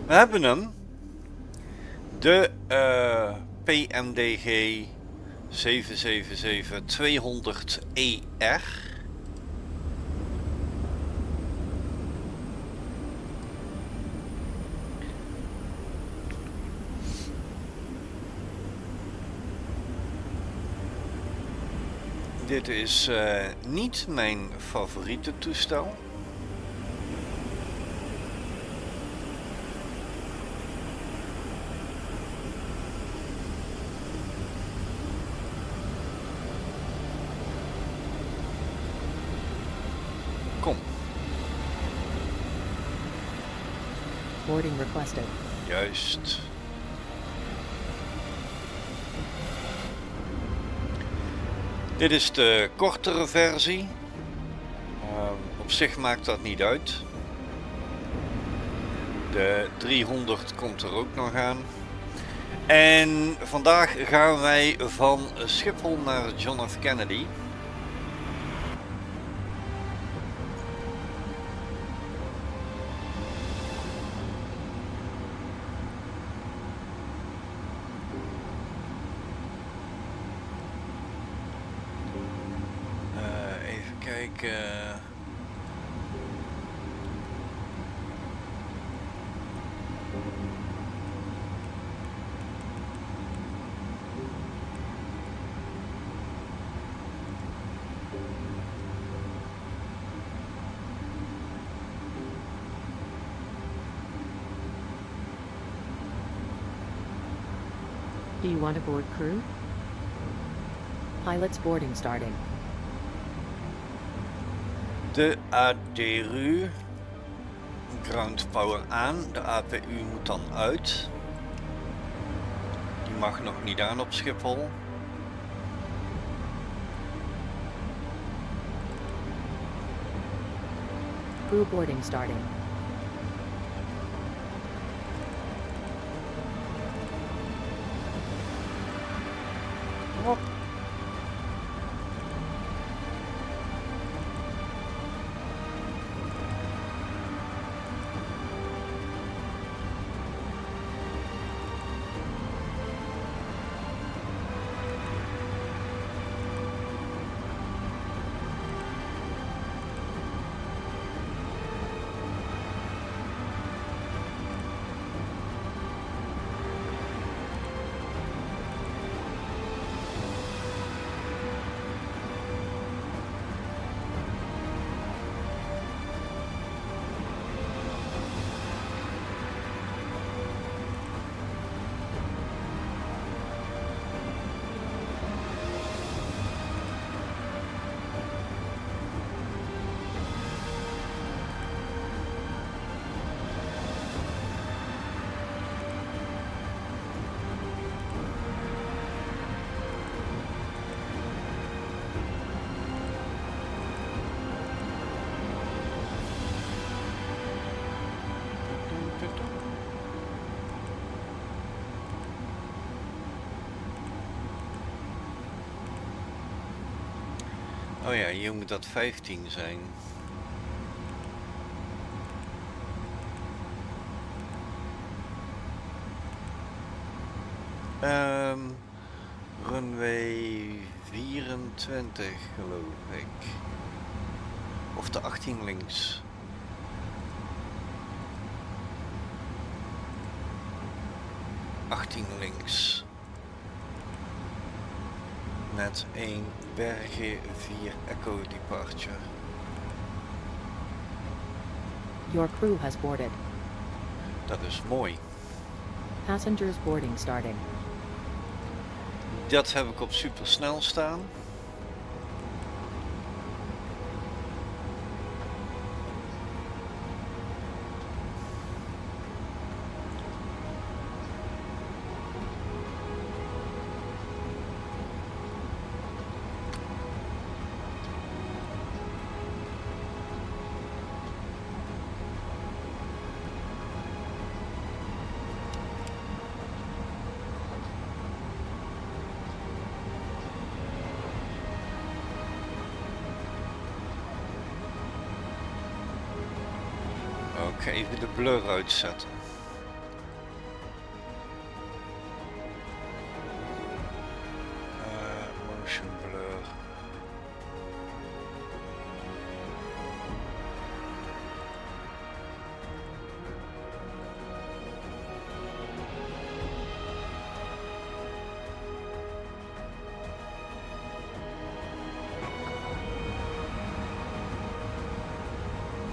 We hebben hem. De Pmdg 777-200ER. Dit is niet mijn favoriete toestel. Kom. Boarding requested. Juist. Dit is de kortere versie. Op zich maakt dat niet uit. De 300 komt er ook nog aan. En vandaag gaan wij van Schiphol naar John F. Kennedy. Even kijken. Do you want to board crew? Pilots boarding starting. De ADRU. Ground power aan. De APU moet dan uit. Die mag nog niet aan op Schiphol. Crew boarding starting. Hop. Oh ja, hier moet dat 15 zijn. Runway 24 geloof ik. Of de 18 links. Links. Met 1 Bergen 4 Echo Departure. Your crew has boarded. Dat is mooi. Passengers boarding starting. Dat heb ik op supersnel staan. Oké, even de blur uitzetten.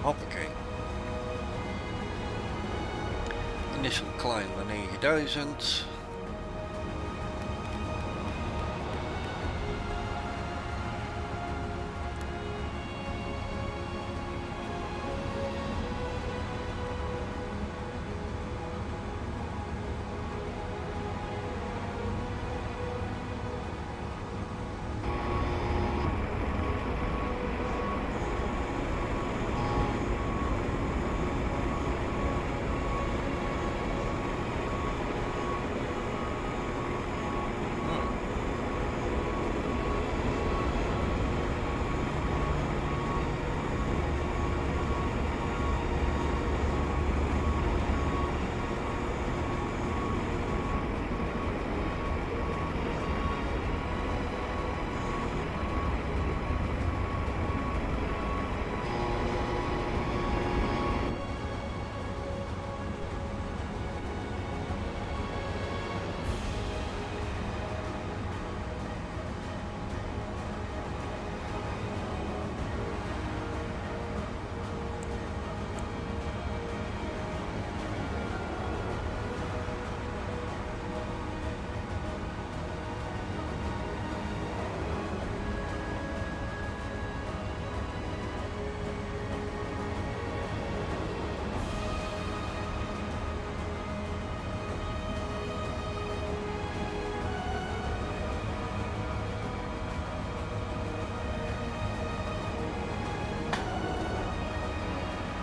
Hoppakee. Initial climb naar 9000.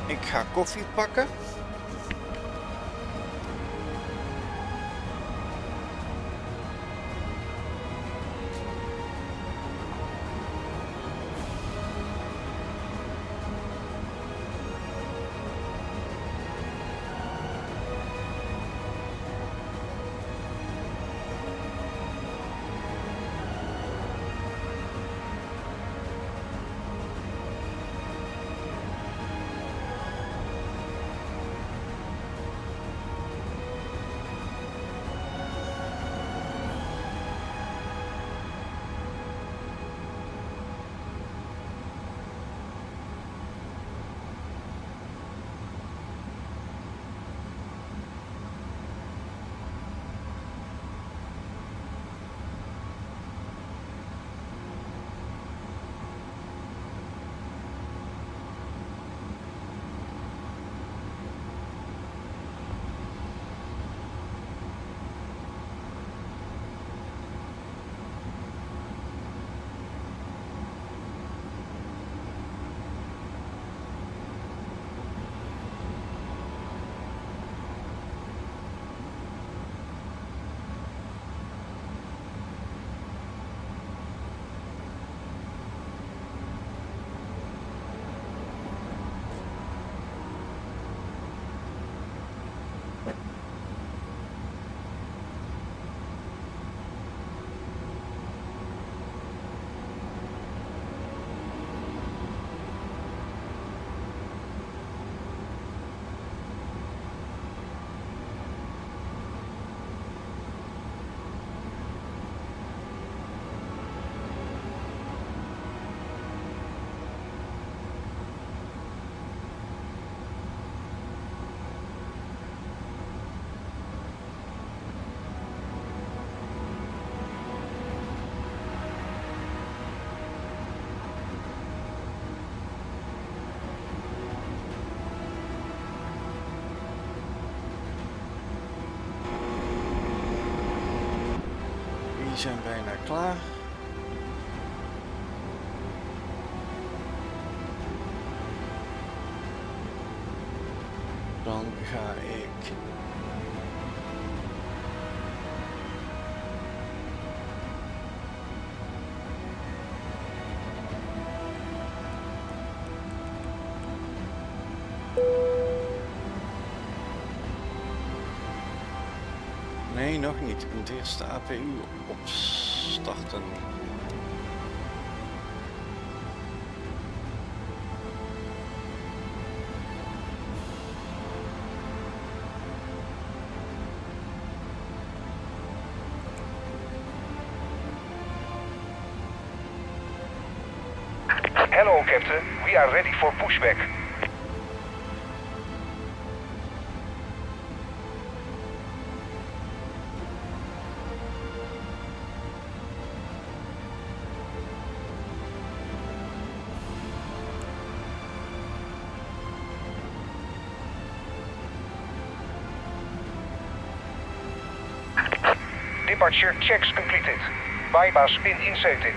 Ik ga koffie pakken. Die zijn bijna klaar. Dan ga ik nee, nog niet. Ik moet eerst de APU opstarten. Hello, Captain. We are ready for pushback. Departure checks completed. Bypass pin inserted.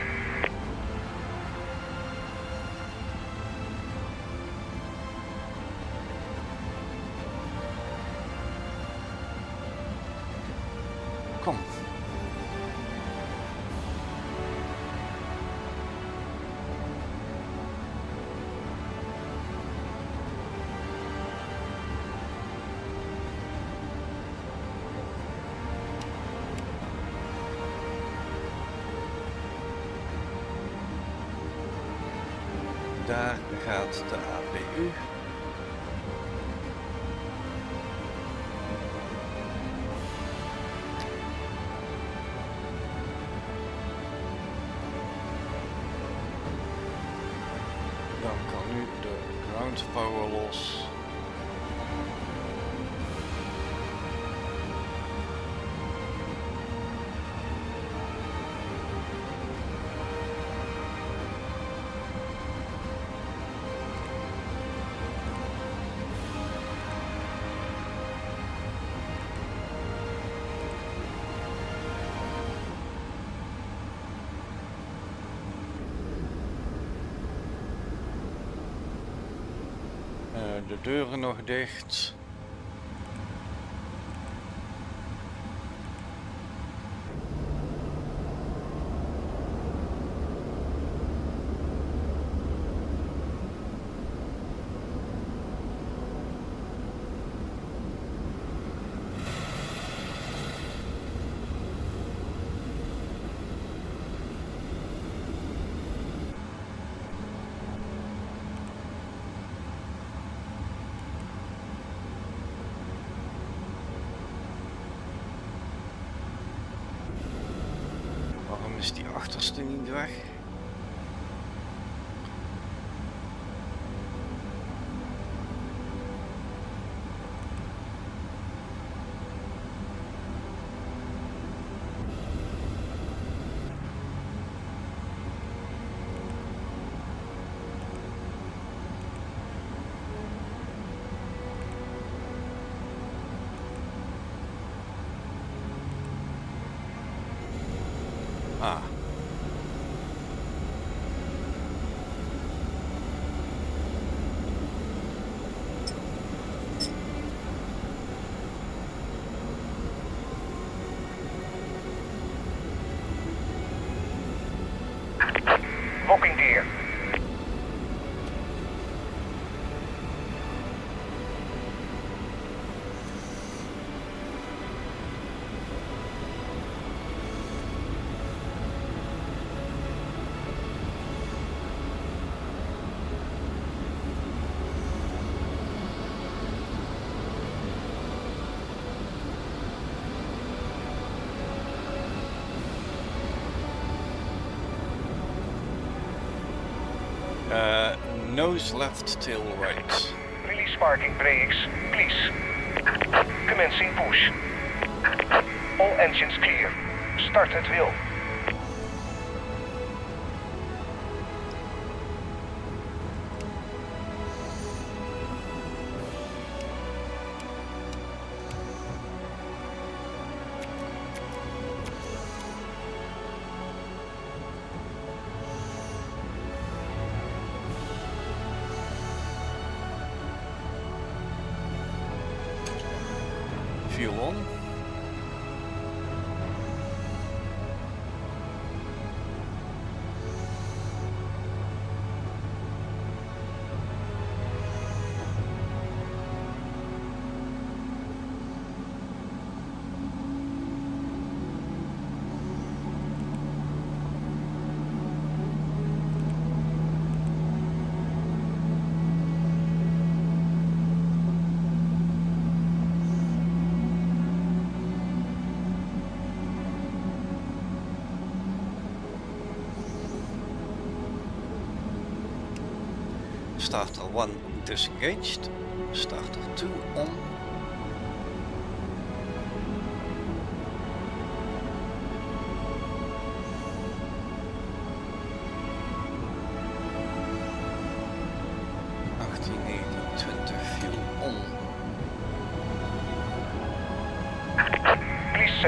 Kom. Daar gaat de APU. Dan kan nu de ground power los. De deuren nog dicht. Waarom is die achterste niet weg? Ah. Walking gear. Nose left, tail right. Release parking brakes, please. Commencing push. All engines clear. Start at will. Fuel on. Starter 1 disengaged, starter 2 on.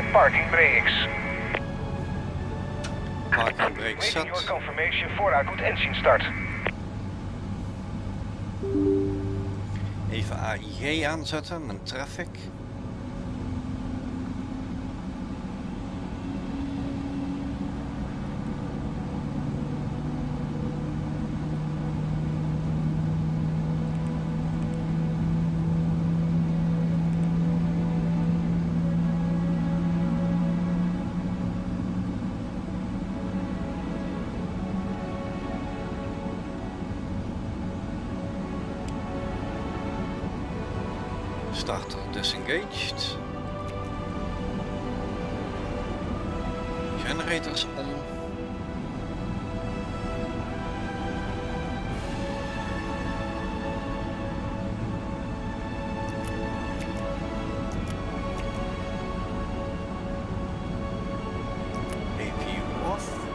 set parking brakes. Parking brake Waiting set. your confirmation for a good engine start. Even AIG aanzetten, mijn traffic. Starter disengaged. Generators on. APU off.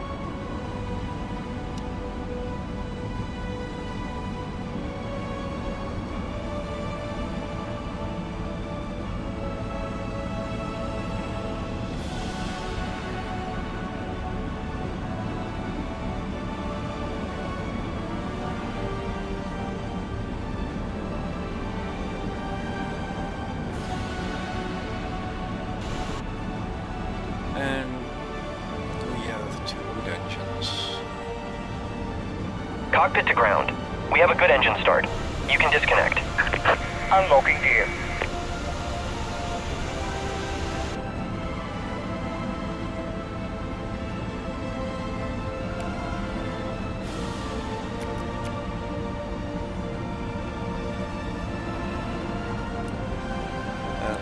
And we have 2 good engines. Cockpit to ground. We have a good engine start. You can disconnect. Unlocking gear.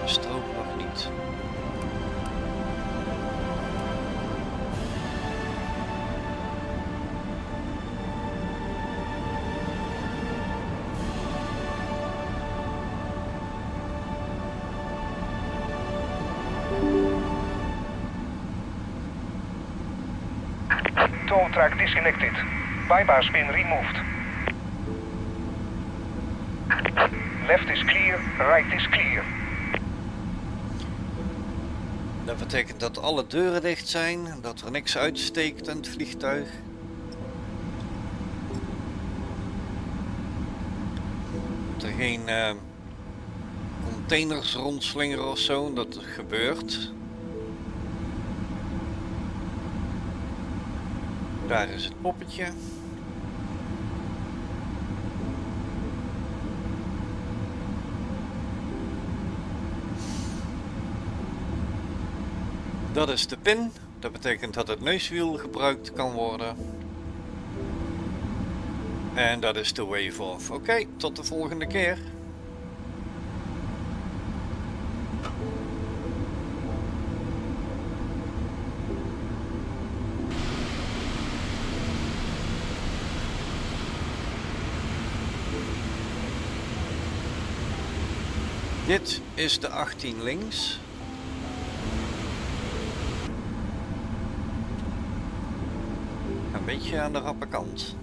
Stroop nog niet. Tow track disconnected. Bypass pin removed. Left is clear, right is clear. Dat betekent dat alle deuren dicht zijn, dat er niks uitsteekt in het vliegtuig. Dat er geen containers rondslingeren of zo, dat gebeurt. Daar is het poppetje. Dat is de pin. Dat betekent dat het neuswiel gebruikt kan worden. En dat is de wave off. Oké, tot de volgende keer. Dit is de 18 links. Een beetje aan de rappe kant.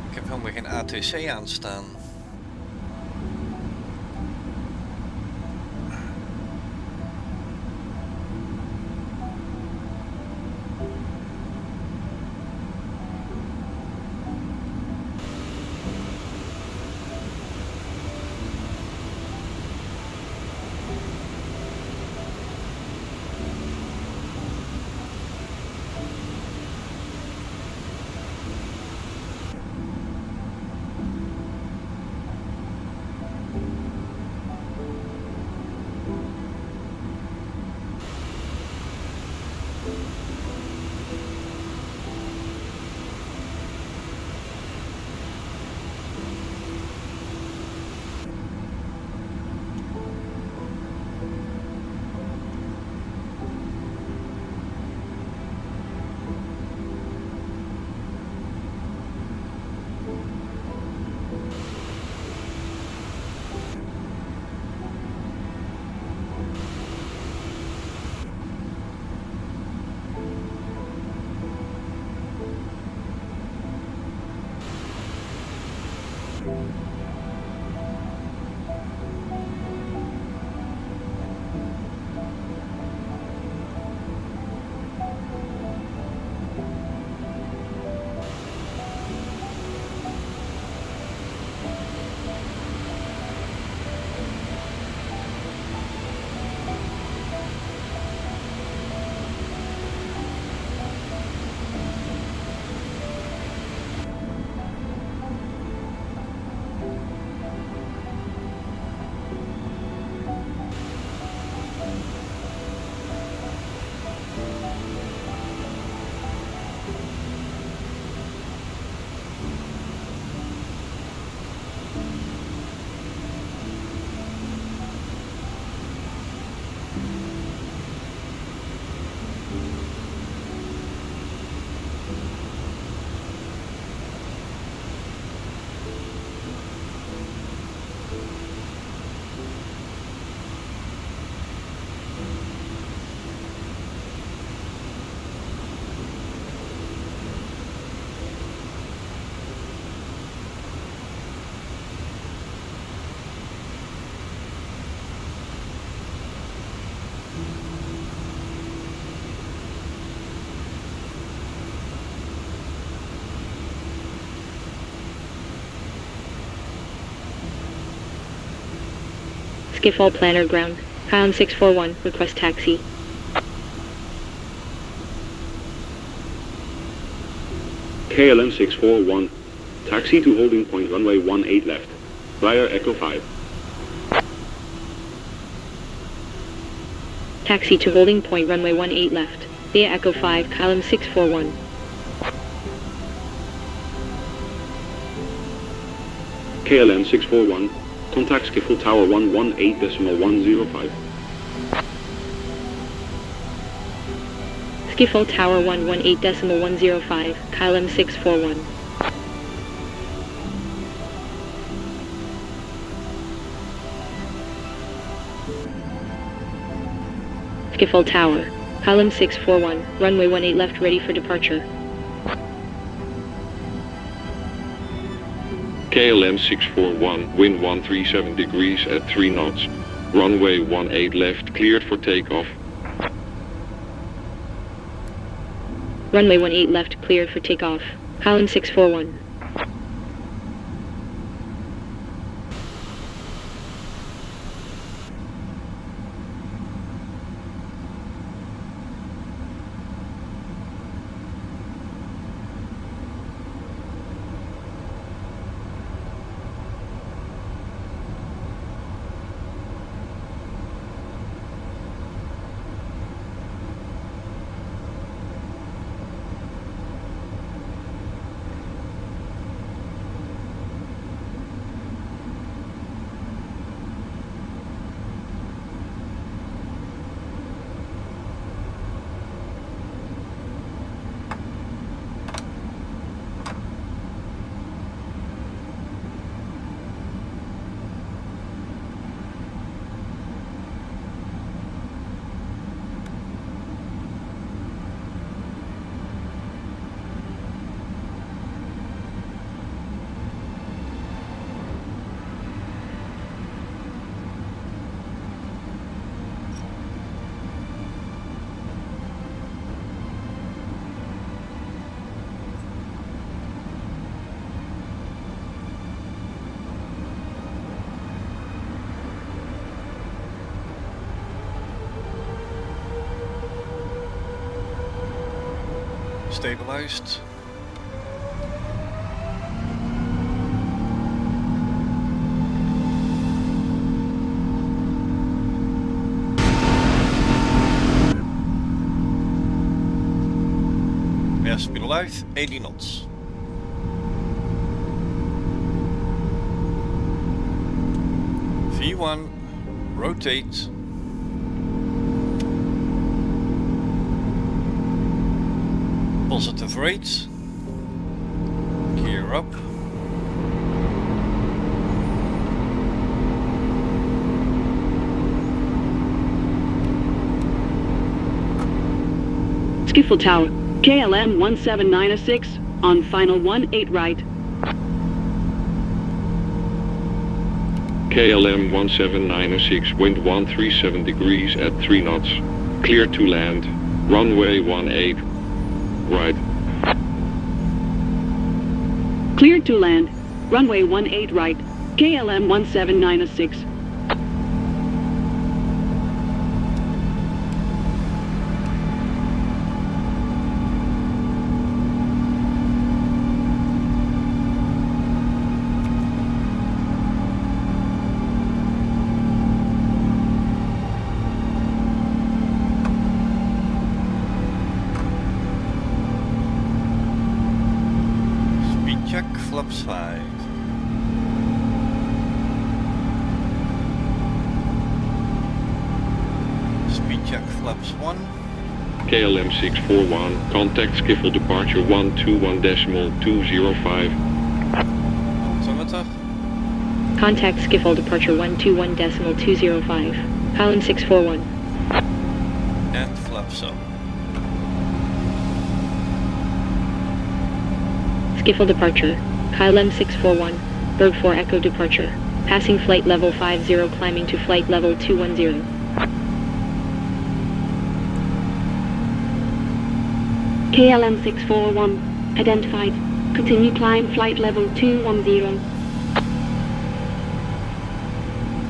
Ik heb helemaal geen ATC aanstaan. Skiffle planner ground. Kylum 641, request taxi. KLM 641, taxi to holding point runway 18 left, via Echo 5. Taxi to holding point runway 18 left, via Echo 5, Kylum 641. KLM 641, contact Skiffle Tower 118.105. Skiffle Tower 118.105, Kylum 641. Skiffle Tower, Kylum 641, runway 18 left ready for departure. KLM 641, wind 137 degrees at 3 knots. Runway 18 left, cleared for takeoff. Runway 18 left, cleared for takeoff. Kylum 641. Stabilized. Airspeed alive, 80 knots. V1, rotate. Positive rate. Gear up. Skiffle Tower, KLM 17906, on final 18 right. KLM 17906, wind 137 degrees at 3 knots. Clear to land. Runway 18 right. Cleared to land, runway 18 right, KLM 17906. Flaps 5. Speed check flaps 1. KLM 641, contact Skiffle departure 121.205. Altimeter. Contact Skiffle departure 121.205. Kylum 641. And flaps up. Skiffle departure. Kylum 641, Berg 4 Echo departure. Passing flight level 50, climbing to flight level 210. KLM 641, identified. Continue climb flight level 210.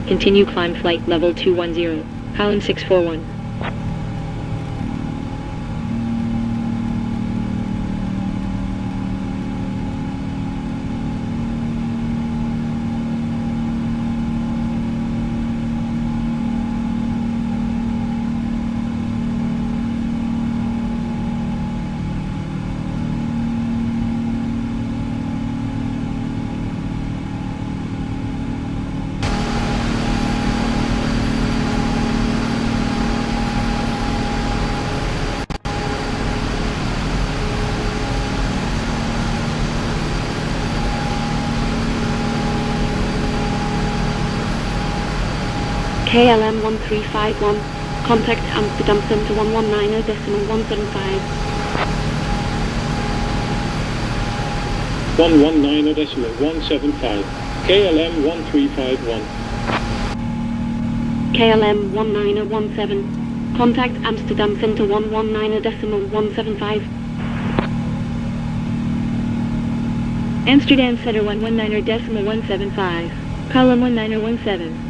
Continue climb flight level 210. Holland 641. KLM 1351, contact Amsterdam Center 119.175. 119.175. KLM 1351. KLM 1917, contact Amsterdam Center 119.175. Amsterdam Center 119.175, column 1917.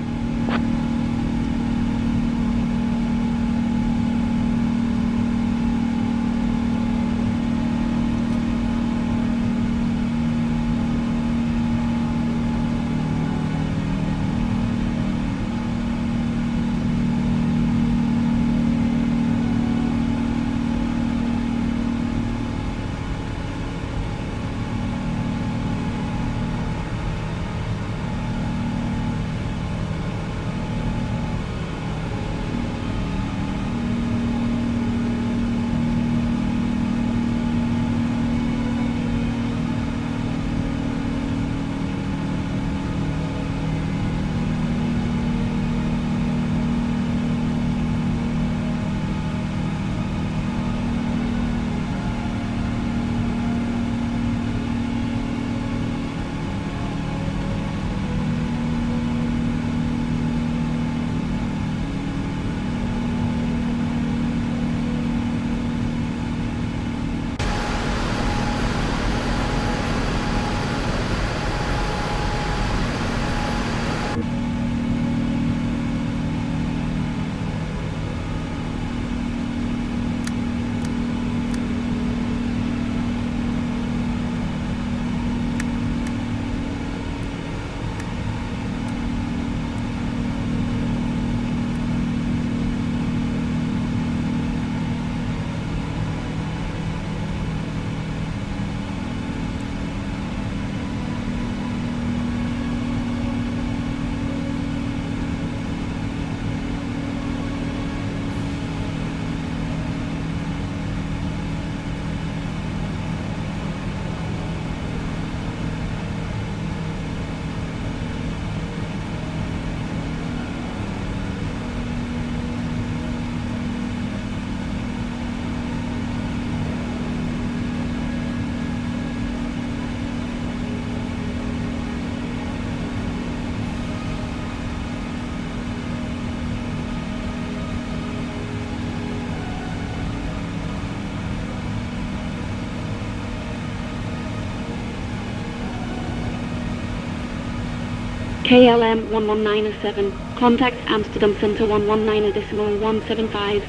KLM 1197, contact Amsterdam Center 119.175.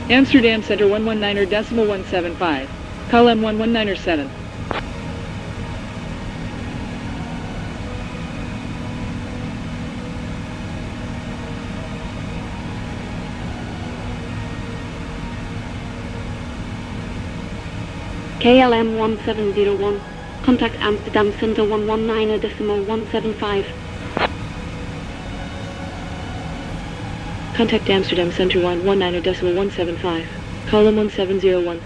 Amsterdam Center 119.175, column 1197. KLM 1701, contact Amsterdam Center 119.175. Contact Amsterdam Center 119.175, column 1701.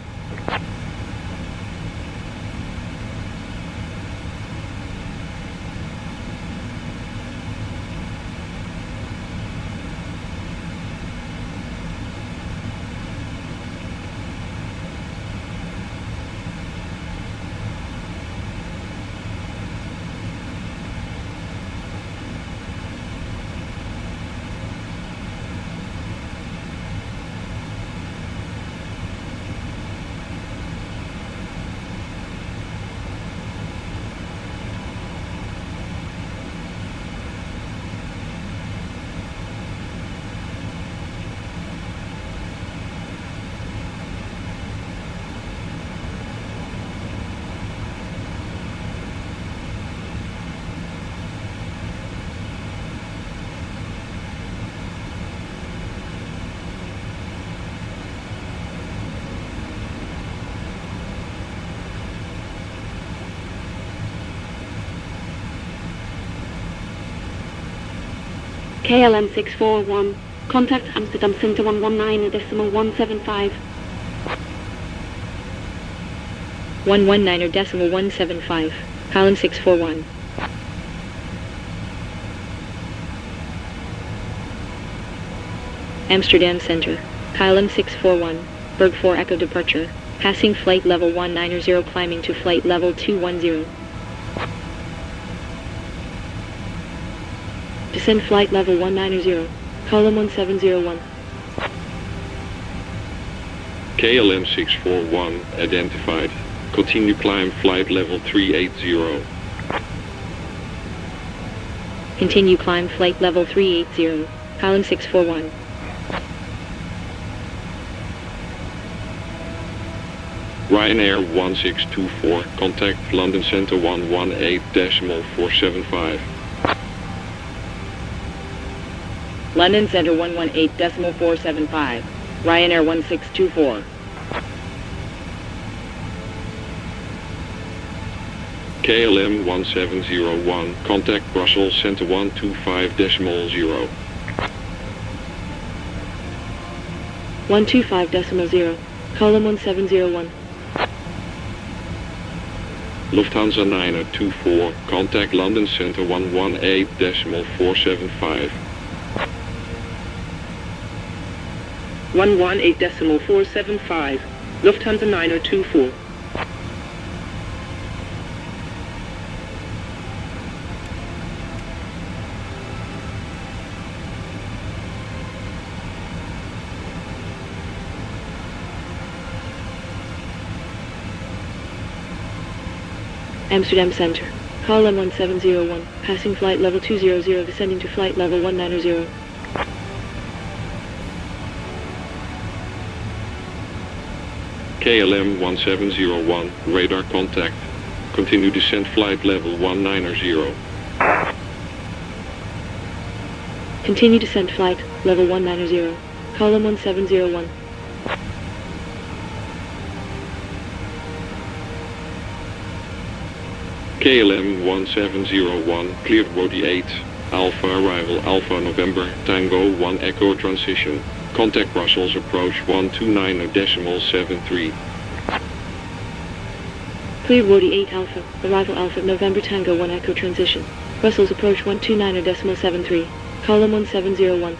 KLM 641. Contact Amsterdam Center 119.175. 119.175. KLM 641. Amsterdam Center. KLM 641. Berg 4 Echo departure. Passing flight level 190, climbing to flight level 210. Descend flight level 190. Column 1701. KLM 641 identified. Continue climb flight level 380. Continue climb flight level 380. Column 641. Ryanair 1624, contact London Center 118.475. London Center 118.475. Ryanair 1624. KLM 1701, contact Brussels Center 125.0. 125.0. Column 1701. Lufthansa 924, contact London Center 118.475. 118.475. Lufthansa 924. Amsterdam Center. KLM 1701. Passing flight level 200, descending to flight level 190. KLM 1701, radar contact. Continue descent flight level 190. Continue descent flight level 190. KLM 1701. KLM 1701, cleared body 8, Alpha arrival Alpha November, Tango 1 Echo transition. Contact Brussels approach 129.73. Clear body 8 Alpha, arrival Alpha November Tango 1 Echo transition. Brussels approach 129.73. KLM 1701.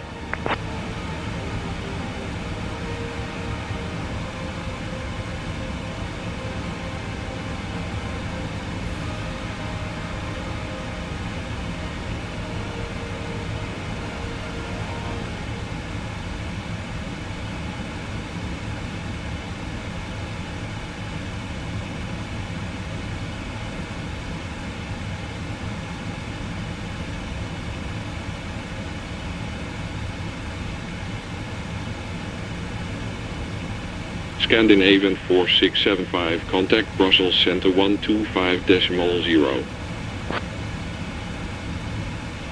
Scandinavian 4675, contact Brussels Center 125.0.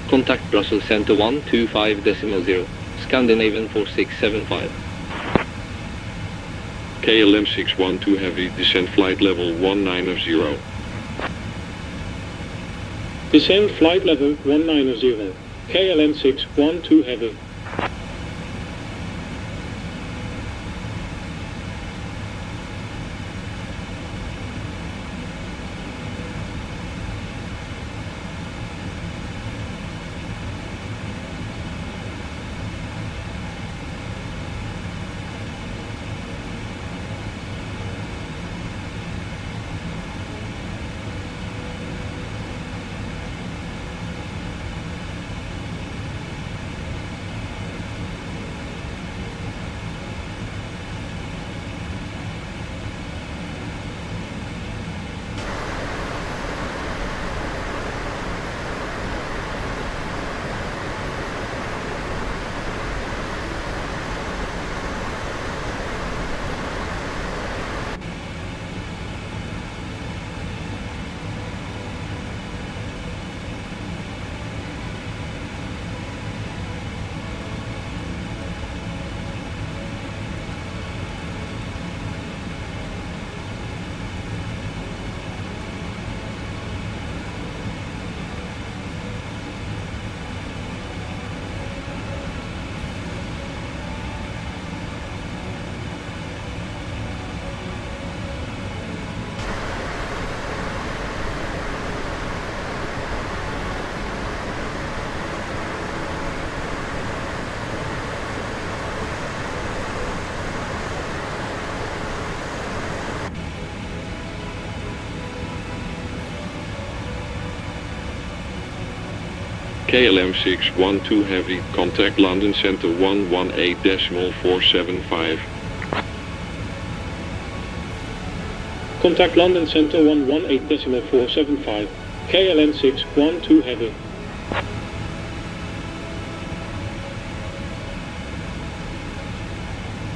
Contact Brussels Center 125.0. Scandinavian 4675. KLM 612 heavy, descent flight level 190. Descend flight level 190. KLM 612 heavy. KLM 612 Heavy, contact London Center 118.475. Contact London Center 118.475. KLM 612 Heavy.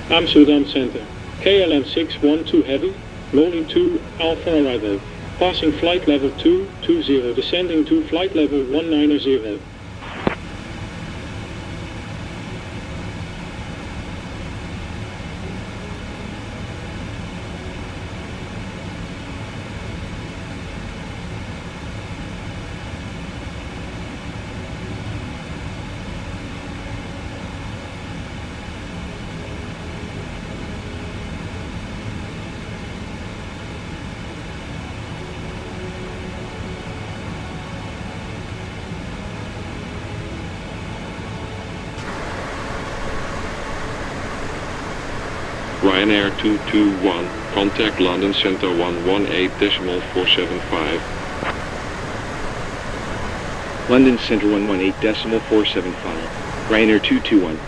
Amsterdam Center. KLM 612 Heavy, rolling to Alpha arrival. Passing flight level 220, descending to flight level 190. Ryanair 221, contact London Center 118.475. London Center 118.475. Ryanair 221.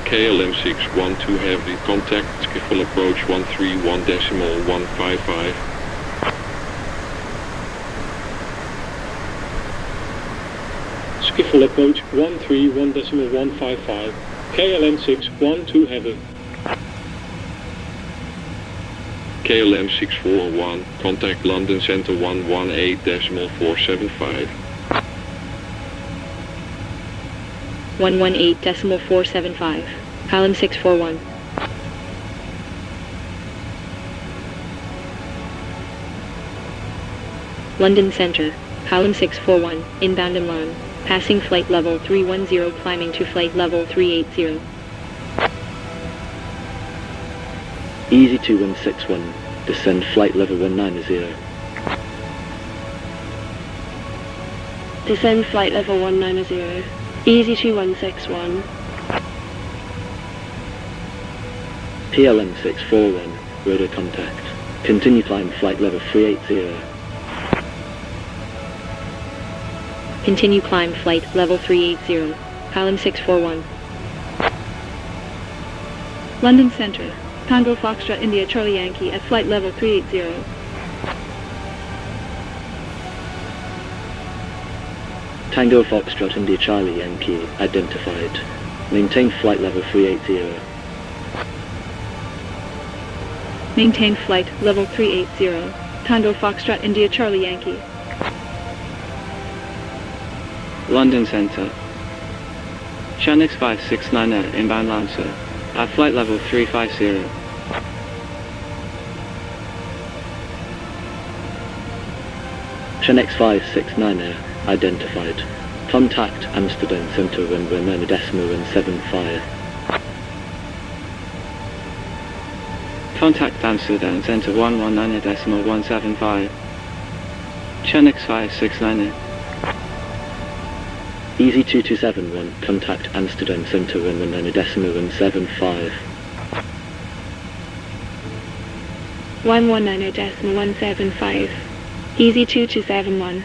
KLM 612 Heavy, contact Kjfk approach 131.155. Schiphol approach 131.155. KLM 612 Heavy. KLM 641, contact London Center 118.475. 118.475. KLM 641. London Center, KLM 641, inbound and Milan. Passing flight level 310, climbing to flight level 380. Easy 2161, descend flight level 190. Descend flight level 190. Easy 2161. PLM 641, radar contact. Continue climb flight level 380. Continue climb flight level 380. KLM 641. London Center, Tango Foxtrot India Charlie Yankee at flight level 380. Tango Foxtrot India Charlie Yankee identified. Maintain flight level 380. Maintain flight level 380. Tango Foxtrot India Charlie Yankee. London Center. Shanix 569 inbound Lancer at flight level 350. Shanix 569 identified. Contact Amsterdam Center 119.175. Contact Amsterdam Center 119.175. Shanix 569. Easy 2271, contact Amsterdam Center 119.175. 119.175. Easy 2271.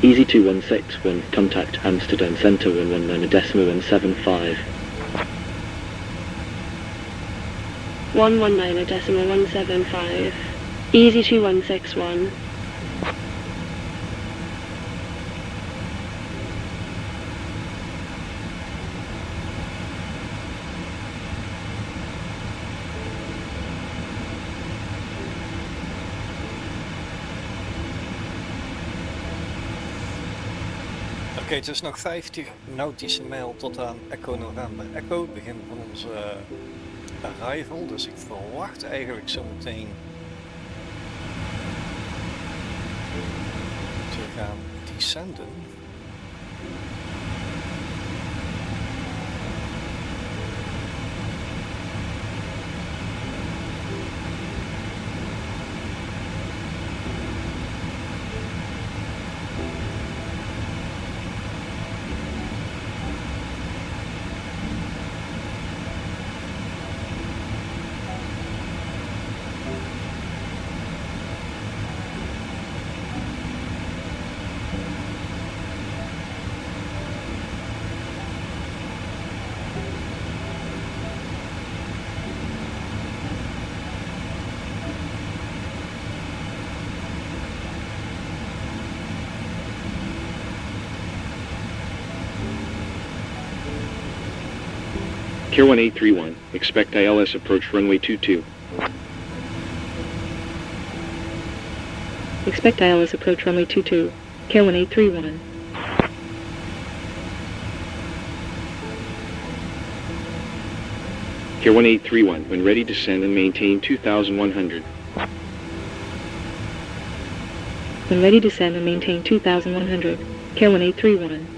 Easy 2161, contact Amsterdam Center 119.175. 119.175. Easy 2161. Oké, het is nog 50 nautische mijl tot aan Echo November Echo, begin van onze arrival, dus ik verwacht eigenlijk zo meteen te gaan descenden. Care 1831, expect ILS approach runway 22. Expect ILS approach runway 22. Care 1831. Care 1831, when ready descend and maintain 2100. When ready descend and maintain 2100. Care 1831.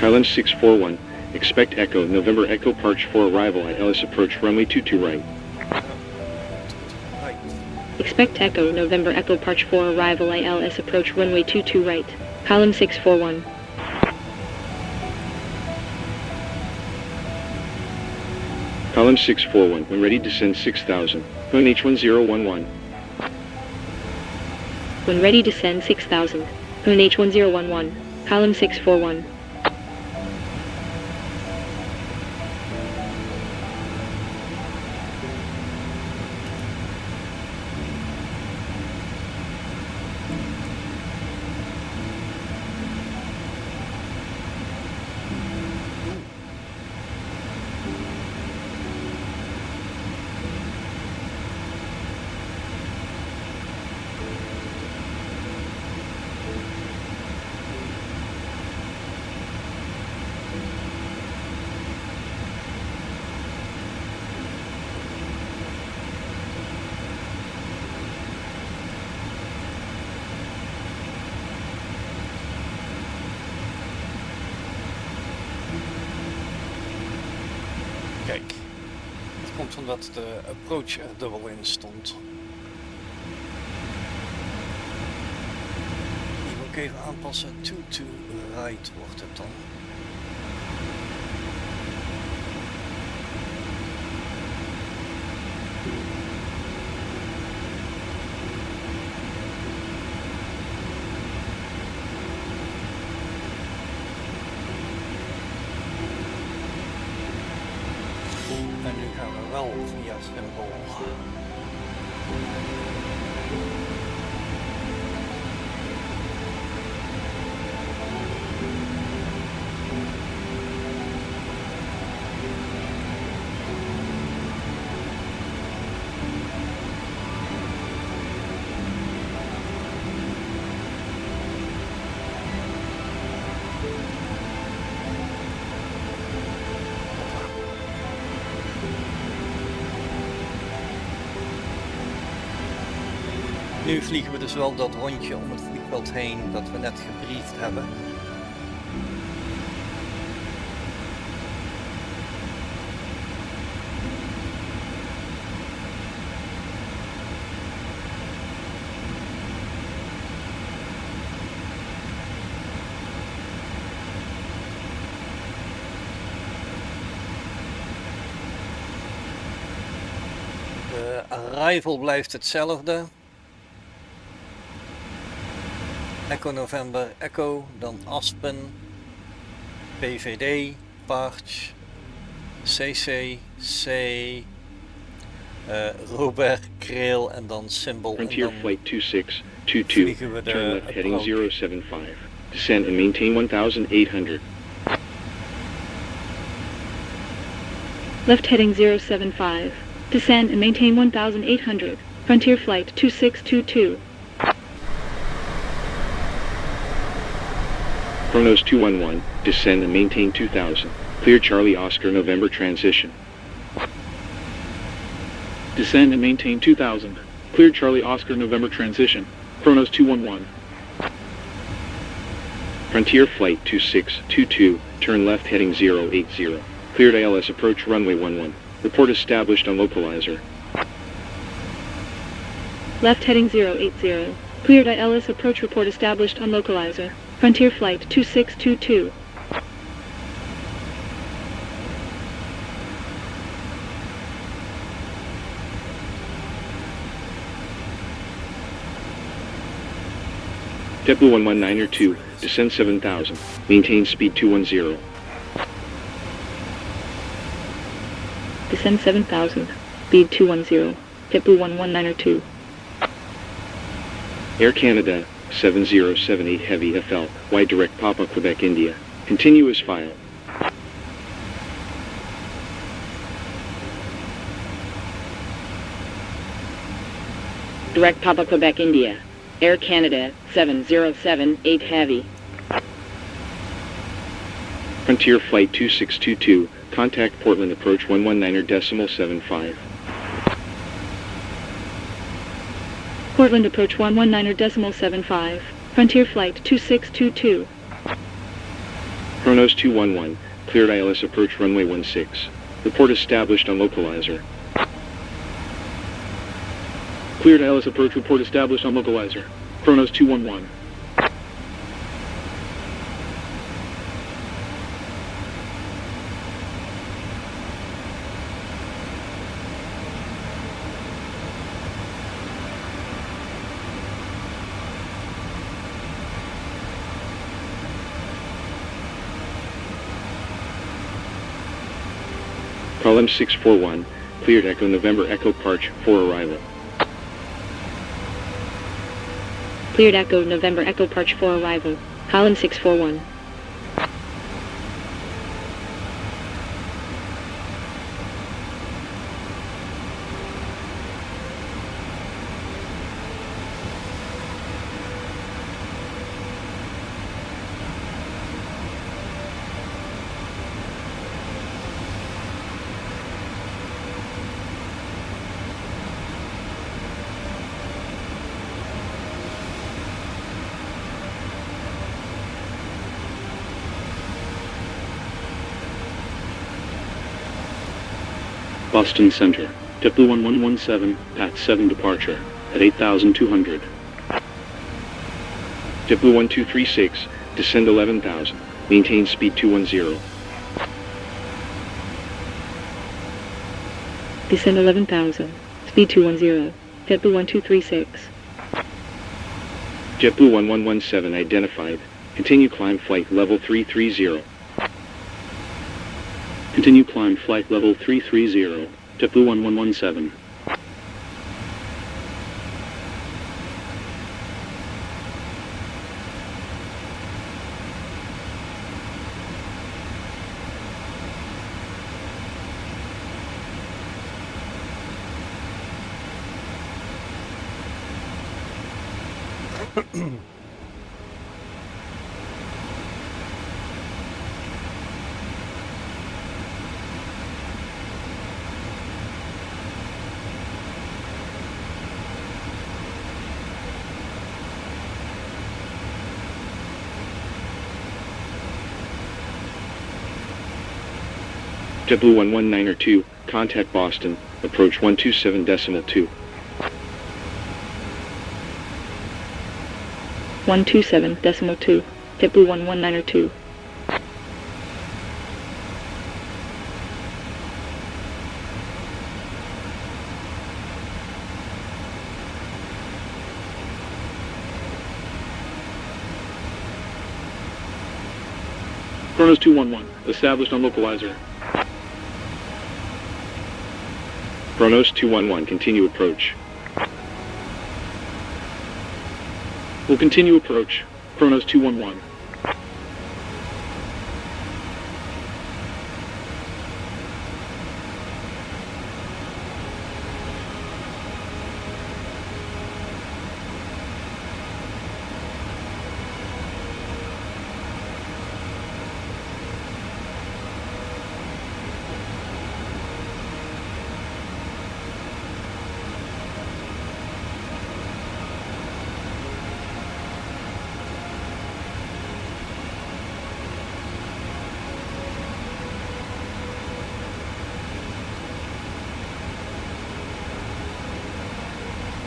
Lunge 641, expect Echo, November Echo Parch for arrival at LS approach runway 22 right. Expect Echo, November Echo Parch 4 arrival ILS approach runway 22 right. Column 641. Column 641, when ready descend 6000. Phone H1011. When ready descend 6000. Phone H1011. Column 641. Kijk, het komt omdat de approach er dubbel in stond. Die moet ik even aanpassen. To right wordt het dan. En nu gaan we wel via symbool. Nu vliegen we dus wel dat rondje om het vliegveld heen dat we net gebriefd hebben. De arrival blijft hetzelfde. Echo November Echo, dan Aspen, PVD, Parch, CC, C, Robert, Kreel en dan Symbol. Frontier Flight 2622, turn left heading 075, descend and maintain 1800. Left heading 075. Descend and maintain 1800. Frontier Flight 2622. Chronos 211, descend and maintain 2000. Clear Charlie Oscar November transition. Descend and maintain 2000. Clear Charlie Oscar November transition. Chronos 211. Frontier Flight 2622, turn left heading 080. Cleared ILS approach runway 11. Report established on localizer. Left heading 080. Cleared ILS approach report established on localizer. Frontier Flight 2622. JetBlue 119er 2, descend 7000, maintain speed 210. Descend 7000, speed 210, JetBlue 11902. Air Canada 7078 Heavy FL, wide direct Papa Quebec India, continuous file. Direct Papa Quebec India, Air Canada 7078 Heavy. Frontier Flight 2622, contact Portland approach 119.75. Portland approach 119.75, Frontier Flight 2622. Chronos 211, cleared ILS approach runway 16. Report established on localizer. Cleared ILS approach, report established on localizer. Chronos 211. Column 641, cleared Echo November Echo Parch for arrival. Cleared Echo November Echo Parch for arrival. Column 641. Boston Center, JetBlue 1117, Path 7 departure, at 8,200. JetBlue 1236, descend 11,000, maintain speed 210. Descend 11,000, speed 210, JetBlue 1236. JetBlue 1117 identified, continue climb flight level 330. Continue climb flight level 330, JetBlue 1117. JetBlue 11902, contact Boston, approach 127.2. 127.2, JetBlue 11902. Chronos 211, established on localizer. Chronos 211, continue approach. Will continue approach. Chronos 211.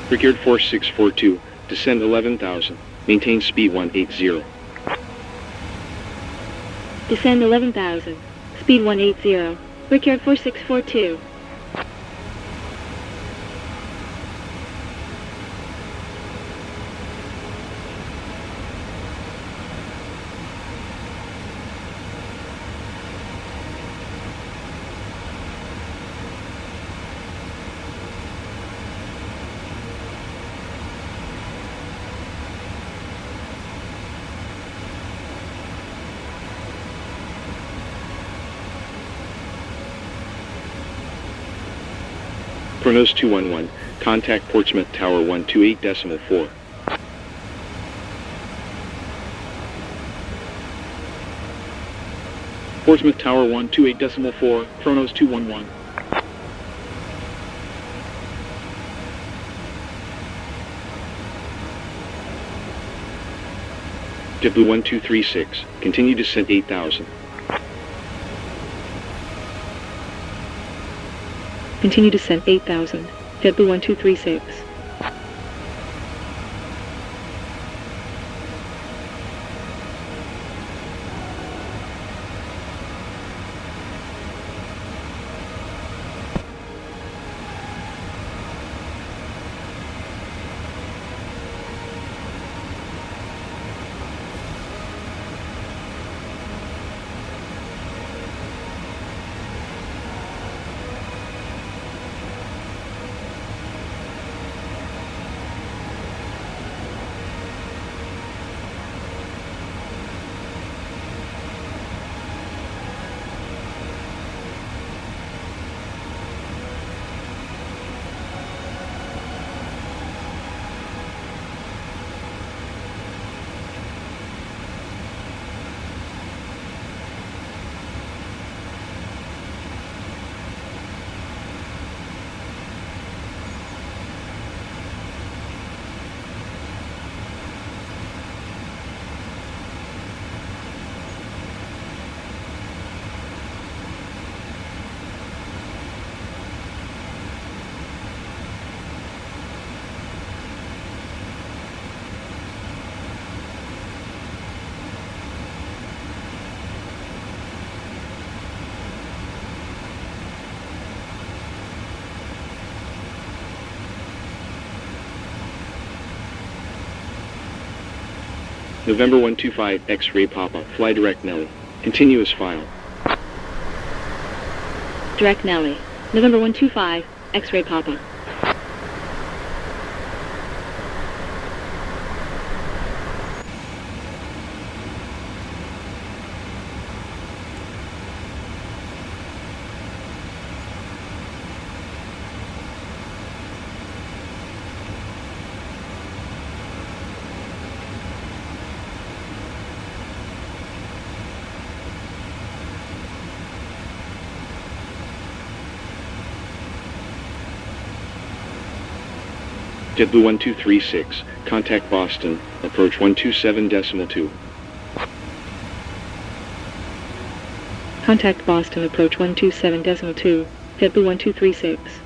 Brigade 4642, descend 11,000, maintain speed 180. Descend 11,000, speed 180, Brigade 4642. Kronos 211, contact Portsmouth Tower 128.4. Portsmouth Tower 128.4, Kronos 211. JetBlue 1236, continue descent 8000. Continue descent 8000. JetBlue 1236. November 125, X-ray Papa, fly direct Nelly. Continuous file. Direct Nelly. November 125, X-ray Papa. JetBlue 1236, contact Boston, approach 127.2. Contact Boston, approach 127.2. JetBlue 1236.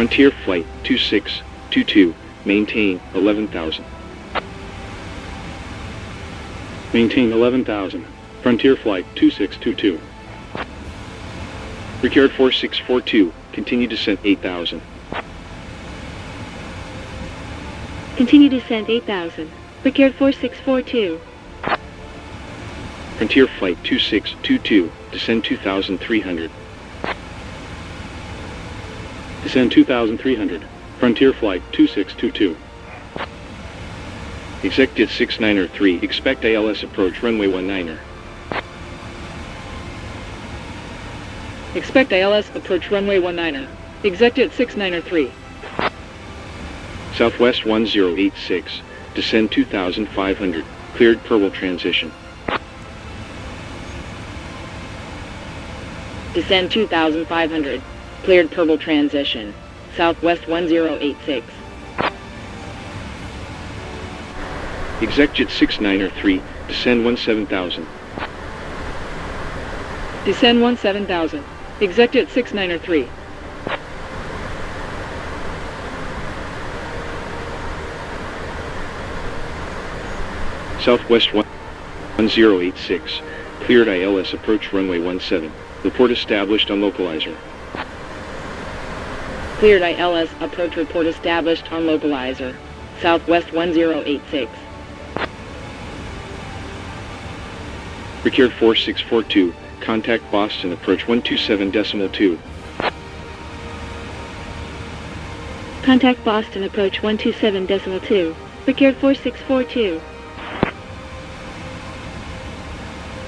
Frontier Flight 2622, maintain 11,000. Maintain 11,000. Frontier Flight 2622. Ricard 4642, continue descent 8,000. Continue descent 8000. Ricard 4642. Frontier Flight 2622, descend 2,300. Descend 2,300. Frontier Flight 2622. Executive 6903, expect ALS approach runway 19er. Expect ALS approach runway 19er. Executive 6903. Southwest 1086, descend 2,500, cleared Purple transition. Descend 2,500. Cleared purple transition. Southwest 1086. Executive 6903, descend 17,000. Descend 17,000. Executive 6903. Southwest 1086, cleared ILS approach runway 17. Report established on localizer. Cleared ILS approach report established on localizer. Southwest 1086. Procured 4642, contact Boston approach 127.2. Contact Boston approach 127.2. Procured 4642.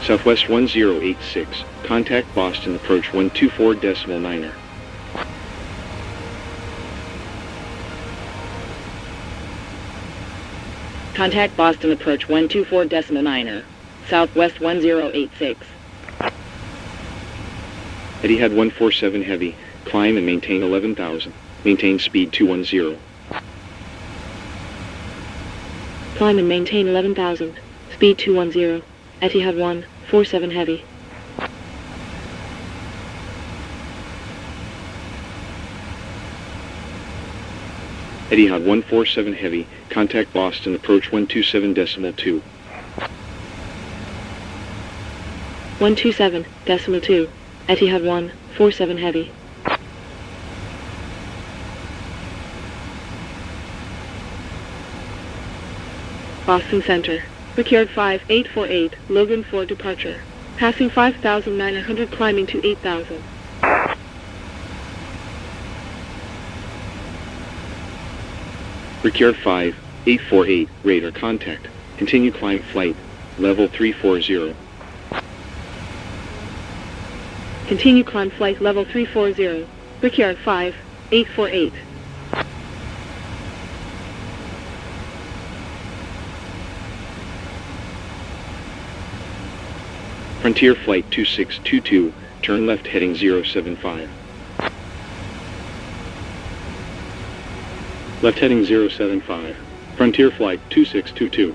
Southwest 1086, contact Boston approach 124.9. Contact Boston approach 124.9. Southwest 1086. Etihad 147 heavy, climb and maintain 11,000. Maintain speed 210. Climb and maintain 11,000. Speed 210. Etihad 147 heavy. Etihad 147 heavy, contact Boston approach 127.2. 127.2. Etihad 147 heavy. Boston Center. Procured 5848, Logan 4 departure. Passing 5,900, climbing to 8,000. Procured 5848, radar contact. Continue climb flight, level 340. Continue climb flight level 340. Procured 5848. Frontier Flight 2622, turn left heading 075. Left heading 075. Frontier Flight 2622.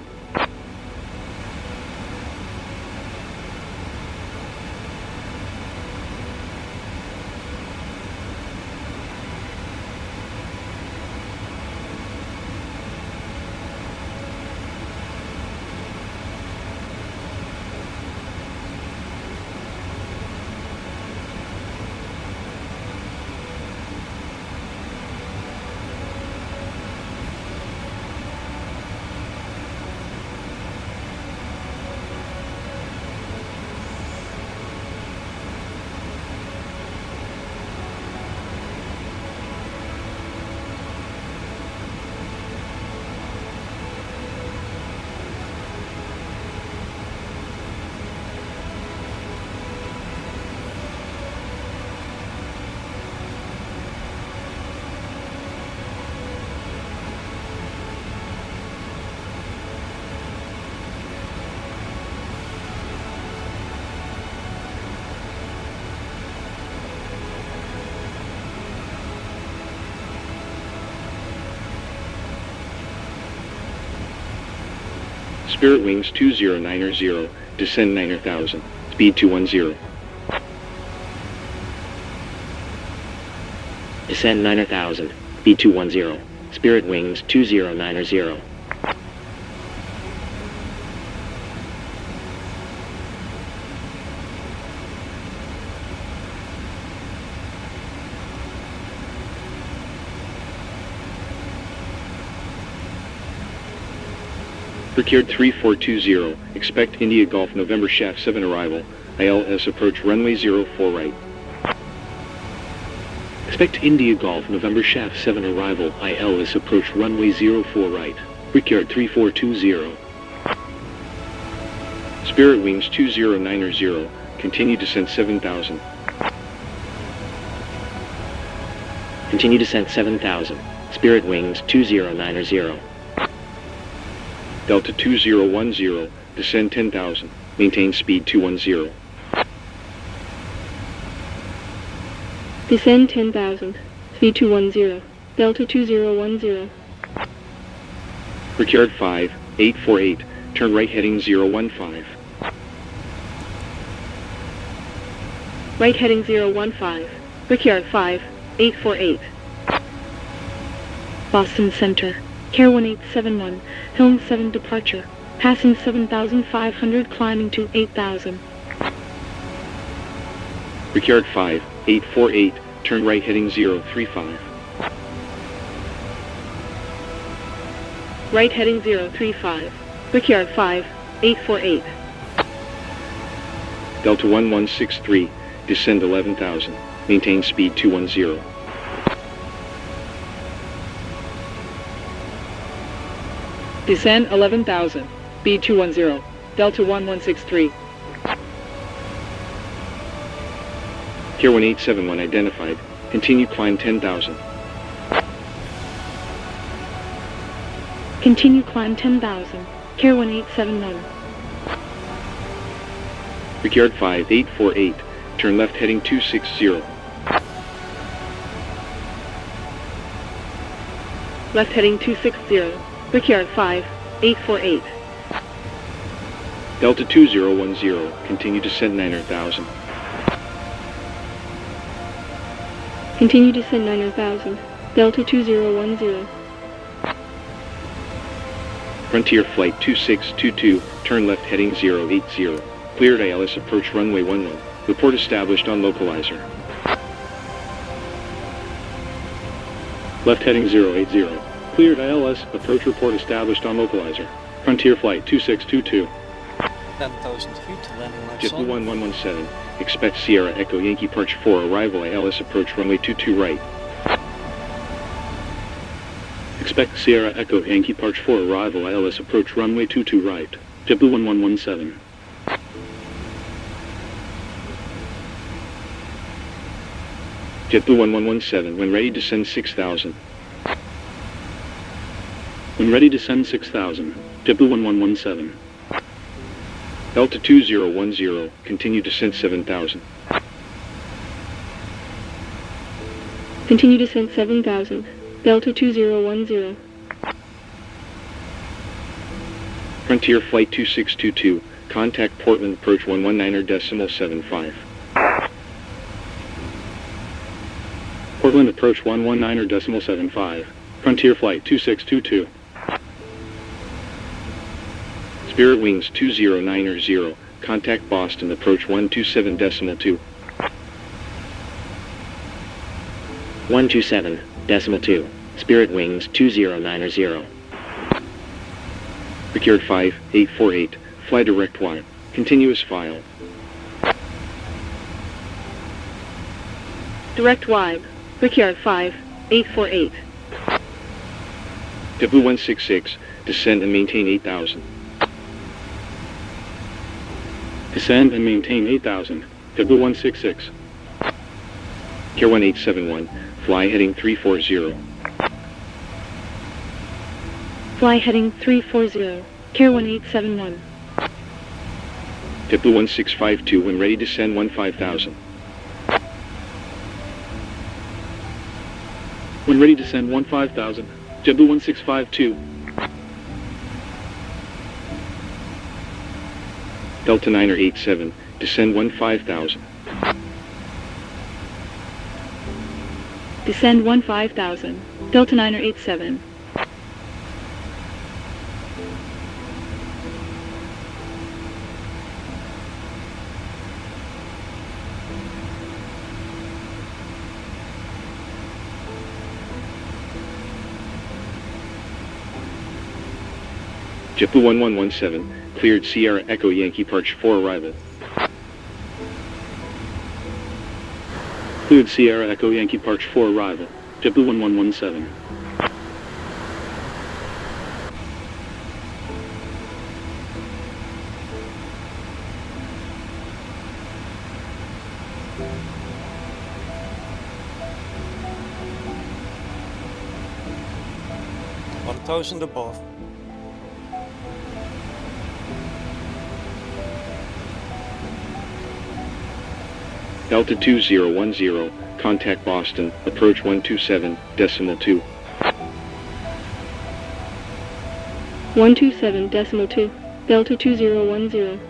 Spirit Wings 2090, descend 9,000, speed 210. Descend 9,000, speed 210. Spirit Wings 2090. Procured 3420, expect India Golf November Shaft 7 arrival, ILS approach runway 04 right. Expect India Golf November Shaft 7 arrival, ILS approach runway 04 right. Procured 3420. Spirit Wings 2090, continue descent 7,000. Continue descent 7,000. Spirit Wings 2090. Delta 2010, descend 10,000, maintain speed 210. Descend 10,000. Speed 210. Delta 2010. Procured 5848, turn right heading 015. Right heading 015. Procured 5848. Boston Center. Care 1871, Helm 7 departure, passing 7,500, climbing to 8,000. Procured 5848, turn right heading 035. Right heading 035. Brickyard 5, 848. Delta 1163, descend 11,000, maintain speed 210. Descend 11,000. Speed 210. Delta 1163. Keer 1871 identified. Continue climb 10,000. Continue climb 10,000. Keer 1871. Brickyard 5, 848. Turn left heading 260. Left heading 260. Brickyard 5, 848. Delta 2010. Continue descent 9,000. Continue descent 9,000. Delta 2010. Frontier Flight 2622, turn left heading 080. Cleared ILS approach runway 11. Report established on localizer. Left heading 080. Cleared ILS, approach report established on localizer. Frontier Flight 2622. 10,000 feet, landing lights JetBlue on. 1117, expect Sierra Echo Yankee Parch 4 arrival ILS approach runway 22 right. Expect Sierra Echo Yankee Parch 4 arrival ILS approach runway 22 right. JetBlue 1117. JetBlue 1117, when ready descend 6,000. When ready descend 6,000. JetBlue 1117. Delta 2010, continue descent 7,000. Continue descent 7,000. Delta 2010. Frontier Flight 2622, contact Portland approach 119.75. Portland approach 119.75. Frontier Flight 2622. Spirit Wings 2090, contact Boston approach 127.2. 127.2. Spirit Wings 2090. Brickyard 5, 848, fly direct wire, continuous file. Direct wide. Brickyard 5, 848. JetBlue 166, descend and maintain 8,000. Descend and maintain 8,000. JetBlue 166. Keer 1871, fly heading 340. Fly heading 340. Keer 1871. JetBlue 1652, when ready descend 15,000. When ready descend 15,000. JetBlue 1652. Delta 987, descend 15,000. Descend 15,000. Delta 987. JetBlue 1117, cleared Sierra Echo Yankee Parch 4 arrival. Cleared Sierra Echo Yankee Parch 4 arrival. JetBlue 1117. $1,000 above. Delta 2010, contact Boston, approach 127.2. 127.2. Delta 2010.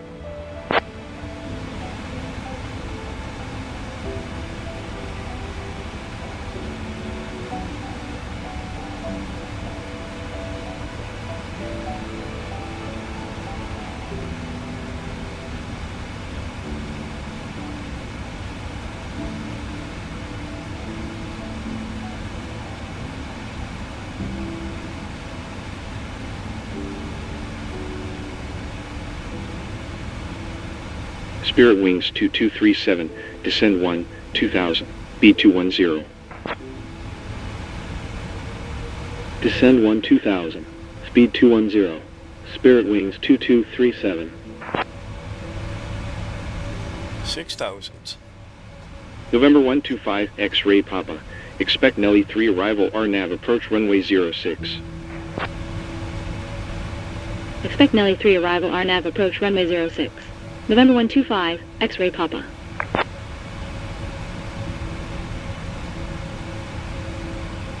Spirit Wings 2237, descend 1, 2000, speed 210. Descend 1 2000, speed 210, Spirit Wings 2237. 6000. November 125, X-Ray Papa. Expect Nelly 3 arrival RNAV approach runway 06. Expect Nelly 3 arrival RNAV approach runway 06. November 125, X-Ray Papa.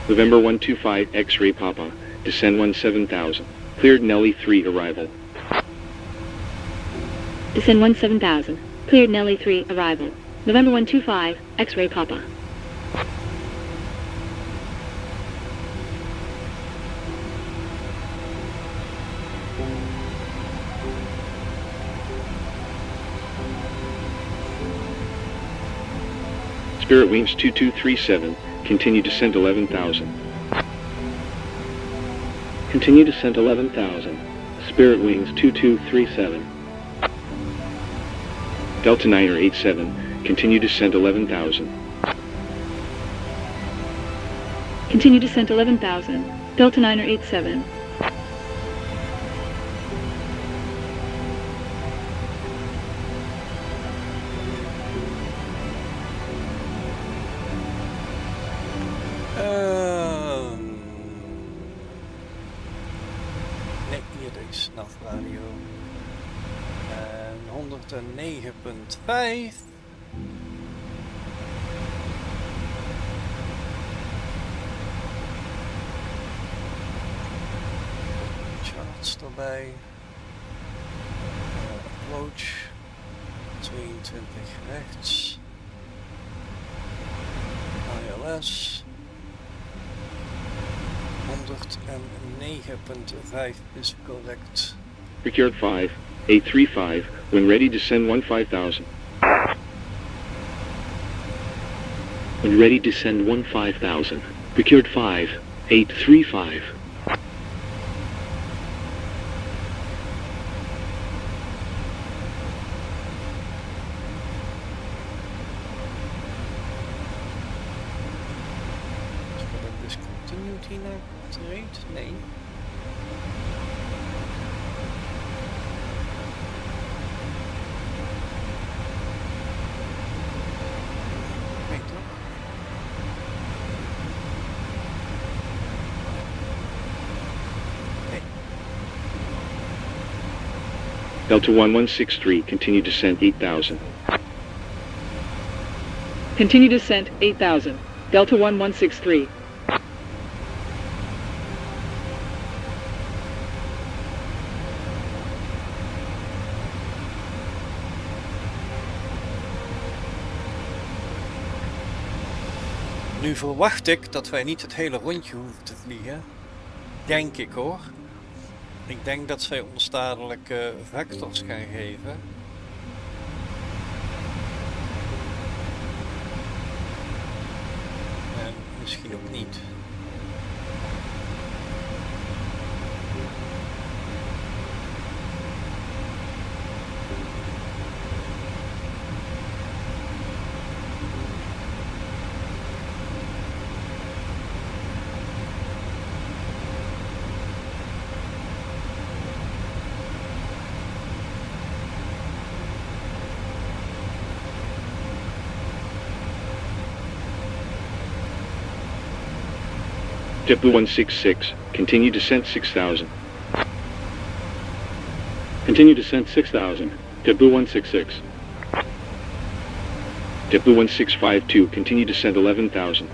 November 125, X-Ray Papa. Descend 17,000. Cleared Nelly 3 arrival. Descend 17,000. Cleared Nelly 3 arrival. November 125, X-Ray Papa. Spirit Wings 2237, continue descent 11,000. Continue descent 11,000, Spirit Wings 2237. Delta 987, continue descent 11,000. Continue descent 11,000. Delta 987. Nee, hier deze navradio. 109.5. Charts erbij. Approach 22 rechts. ILS 109.5 is correct. Procured 5, 835, when ready descend 15,000. When ready descend 15,000. Procured 5, 835. Discontinued hierna treedt? Nee. Nee toch? Nee. Delta 1163, continue descent 8,000. Continue descent 8,000. Delta 1163. Nu verwacht ik dat wij niet het hele rondje hoeven te vliegen. Denk ik hoor. Ik denk dat zij ons dadelijk vectors gaan geven. En misschien ook niet. JetBlue 166, continue descent 6,000. Continue descent 6,000. JetBlue 166. JetBlue 1652, continue descent 11,000.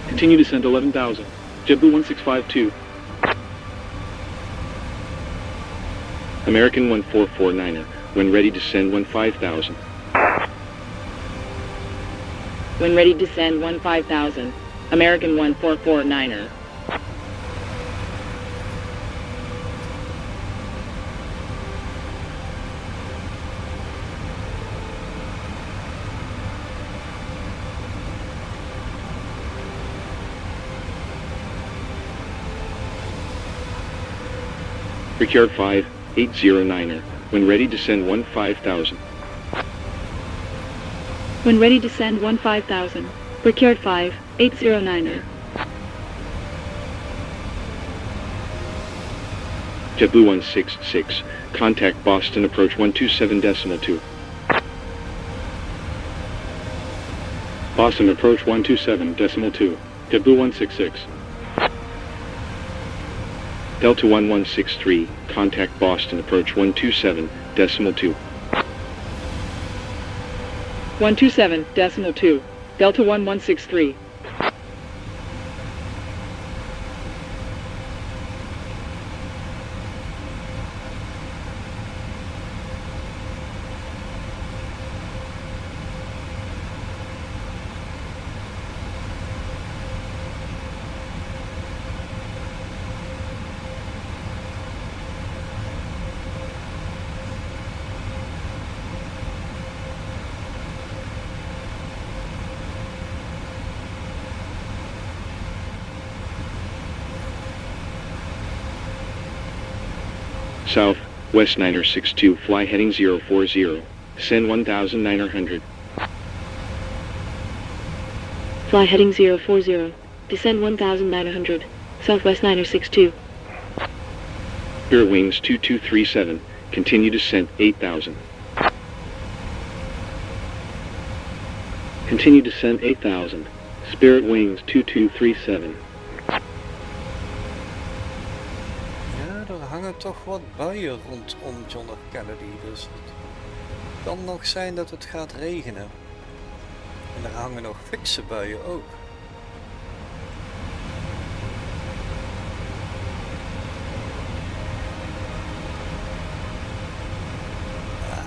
Continue descent 11,000. JetBlue 1652. American 1449er, when ready descend 15,000. When ready descend 15,000. American 1449er. Procured 5, 809er, When ready, descend 15,000. When ready, descend 15,000. Procured 5809er. JetBlue 166, contact Boston approach 127.2. Boston approach 127.2. JetBlue 166. Delta 1163, contact Boston approach 127.2. 127.2. Delta 1163. South, West 962, fly heading 040, descend 1,900. Fly heading 040. Descend 1,900. Southwest 962. Spirit wings 2237, continue descent 8,000. Continue descent 8,000. Spirit wings 2237. Er hangen toch wat buien rondom John F. Kennedy, dus het kan nog zijn dat het gaat regenen. En er hangen nog fikse buien ook.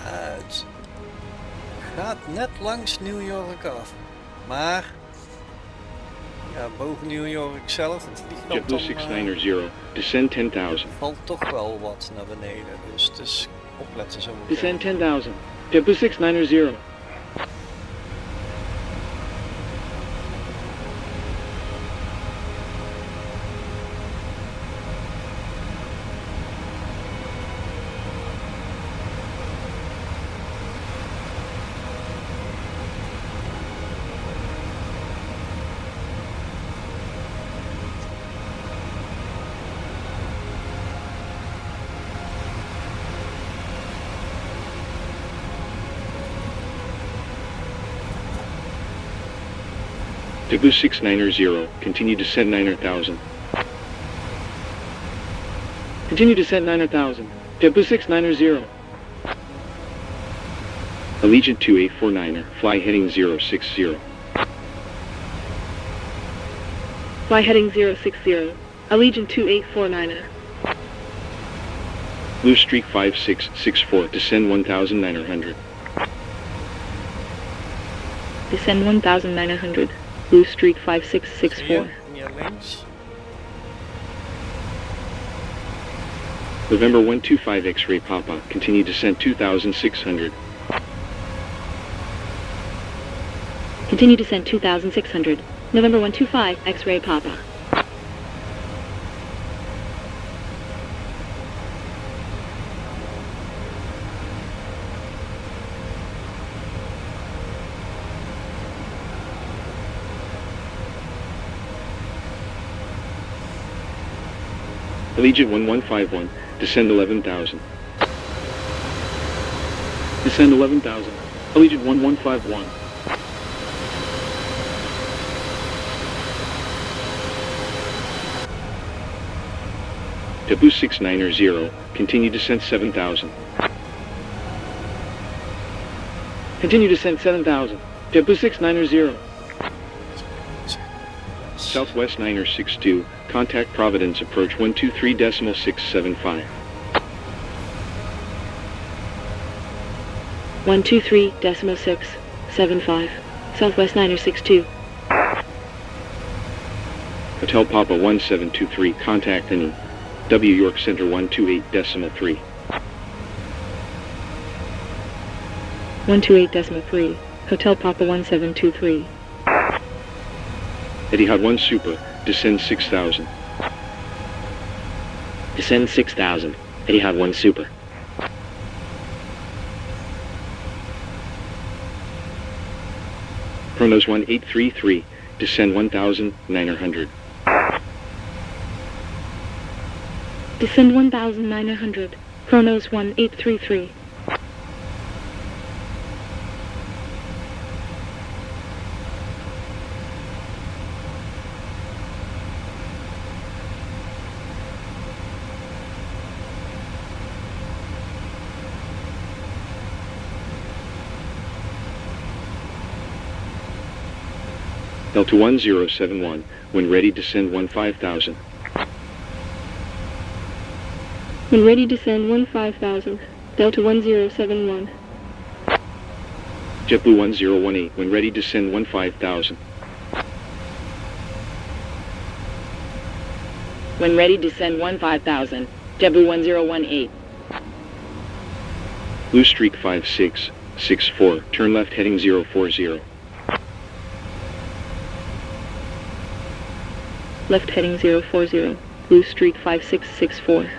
Het gaat net langs New York af, maar ja, boven New York zelf, het vliegveld JetBlue 690, descend 10,000. valt toch wel wat naar beneden, dus het is opletten zo. Descend 10,000. JetBlue 690. JetBlue 690, continue descent 9,000. Continue descent 9,000. JetBlue 690. Allegiant 2849er, fly heading 060. Fly heading 060. Allegiant 2849er. Blue Streak 5664, descend 1,900. Descend 1,900. Blue Streak 5664. Ja, links. November 125 X-ray Papa, continue descent 2,600. Continue descent 2,600. November 125, X-ray Papa. Allegiant 1151, descend 11,000. Descend 11,000. Allegiant 1151. JetBlue 690, continue descent 7,000. Continue descent 7,000. JetBlue 690. Southwest 962, contact Providence approach 123.675. 123.675. Southwest 962. Hotel Papa 1723, contact any. W York Center 128.3. 128.3. Hotel Papa 1723. Etihad 1 Super, descend 6,000. Descend 6,000. Etihad 1 Super. Chronos 1833, descend 1900. Descend 1900. Chronos 1833. Delta 1071, when ready descend 15,000. When ready descend 15,000. Delta 1071. JetBlue 1018, when ready descend 15,000. When ready, descend 15,000. JetBlue 1018. Blue Streak 5664, turn left heading 040. Left heading 040. Blue Streak 5664.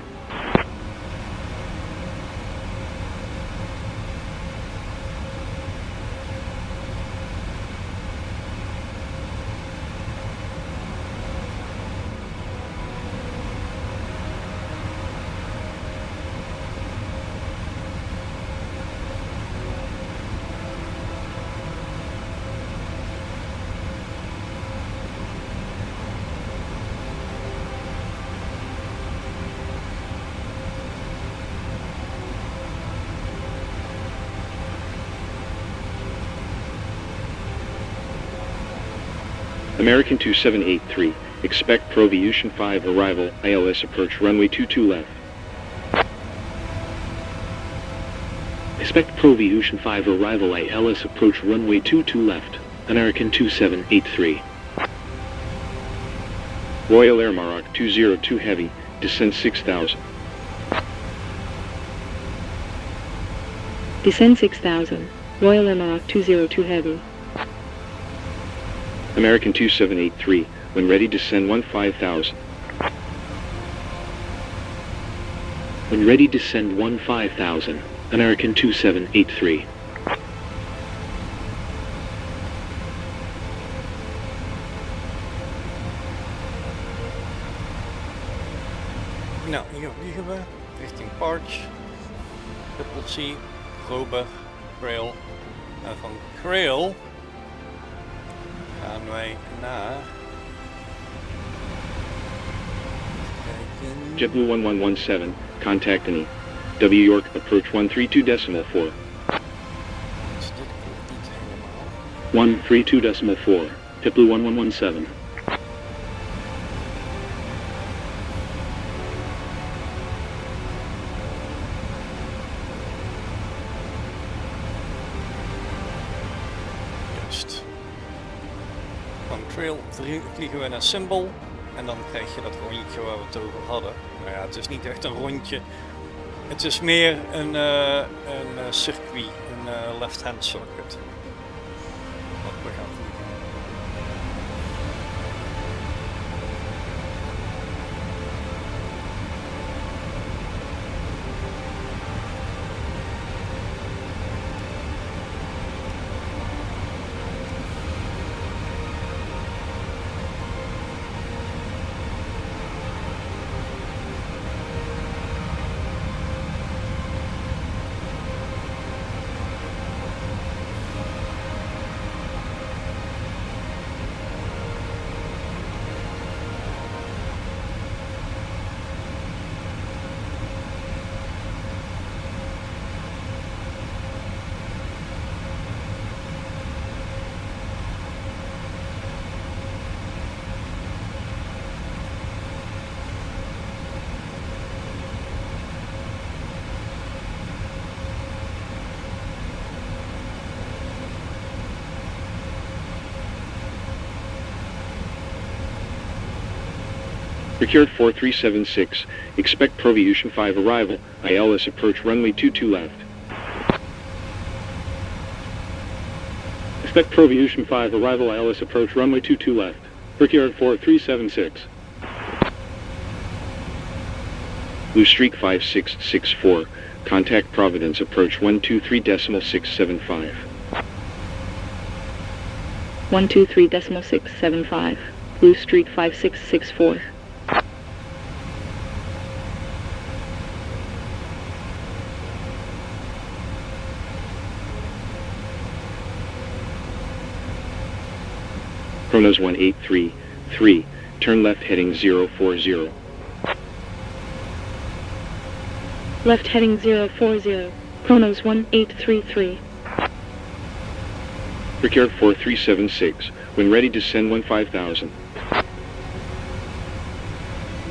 American 2783, expect Provision 5 arrival, ILS approach runway 22 left. Expect Provision 5 arrival, ILS approach runway 22 left. American 2783. Royal Air Maroc 202 heavy, descend 6,000. Descend 6,000. Royal Air Maroc 202 heavy. American 2783, when ready descend 15,000. When ready descend 15,000. American 2783. Nou, hier vliegen we richting Parch, Triple C, Grober, Grail. En van Grail gaan wij naar... JetBlue 1117, contact any. W York approach 132.4. Dus dit klopt niet helemaal. 132.4. JetBlue 1117. Juist. Van Trail vliegen we naar Symbol en dan krijg je dat rondje waar we het over hadden. Nou ja, het is niet echt een rondje. Het is meer een circuit, een left-hand circuit. Wat we gaan vliegen. Procured 4376, expect Provision 5 arrival, ILS approach runway 22 left. Expect Provision 5 arrival, ILS approach runway 22 left. Procured 4376. Blue Streak 5664, contact Providence approach 123.675. 123.675, Blue Street 5664. Chronos 1833, turn left heading 040. Left heading 040, Chronos 1833. Brickyard 4376, when ready descend 15,000.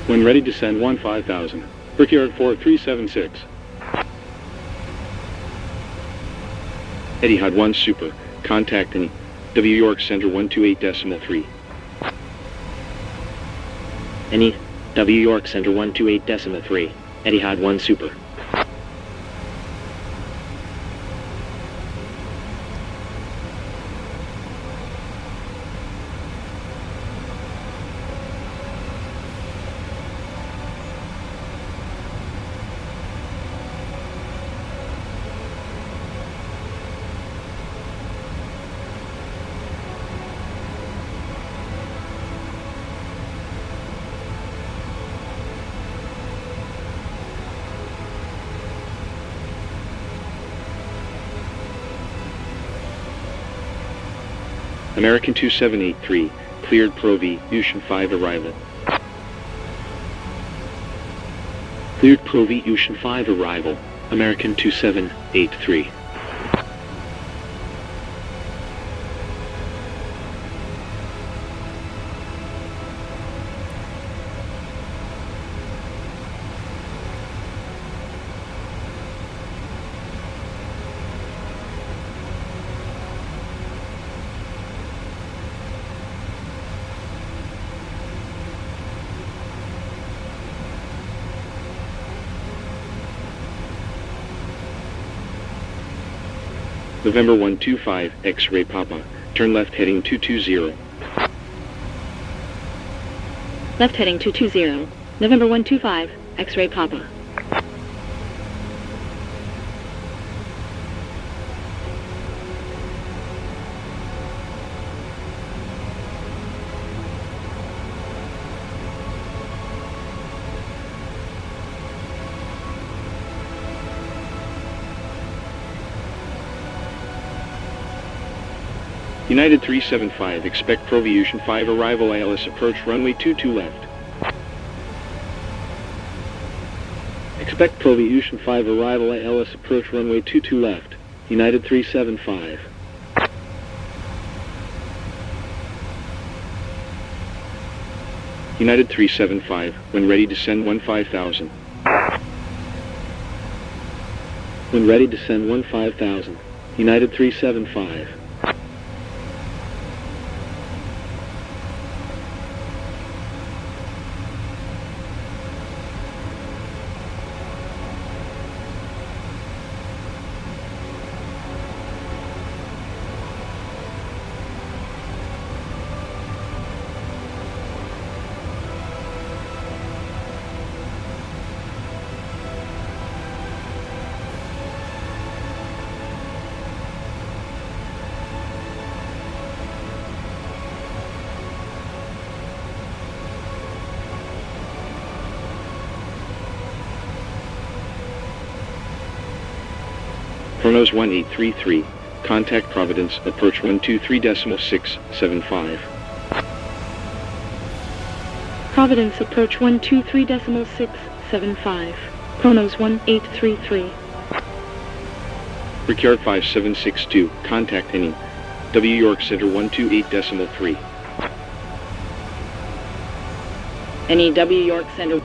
When ready descend 15,000. Brickyard 4376. Etihad 1 Super, contact any. W York Center 128.3. Any W York Center 128.3. Etihad 1 Super. American 2783, cleared Pro V, Ocean 5 arrival. Cleared Pro V Ocean 5 arrival. American 2783. November 125, X-ray Papa, turn left heading 220. Left heading 220, November 125, X-ray Papa. United 375, expect Pro V Ocean 5 arrival ILS approach runway 22 left. Expect Pro V Ocean 5 arrival ILS approach runway 22 left. United 375. United 375, when ready descend 15,000. When ready descend 15,000. United 375. Chronos 1833, contact Providence, approach 123.675. Providence approach 123.675, Chronos 1833. Brickyard 5762, contact any. W York Center 128.3. Any W York Center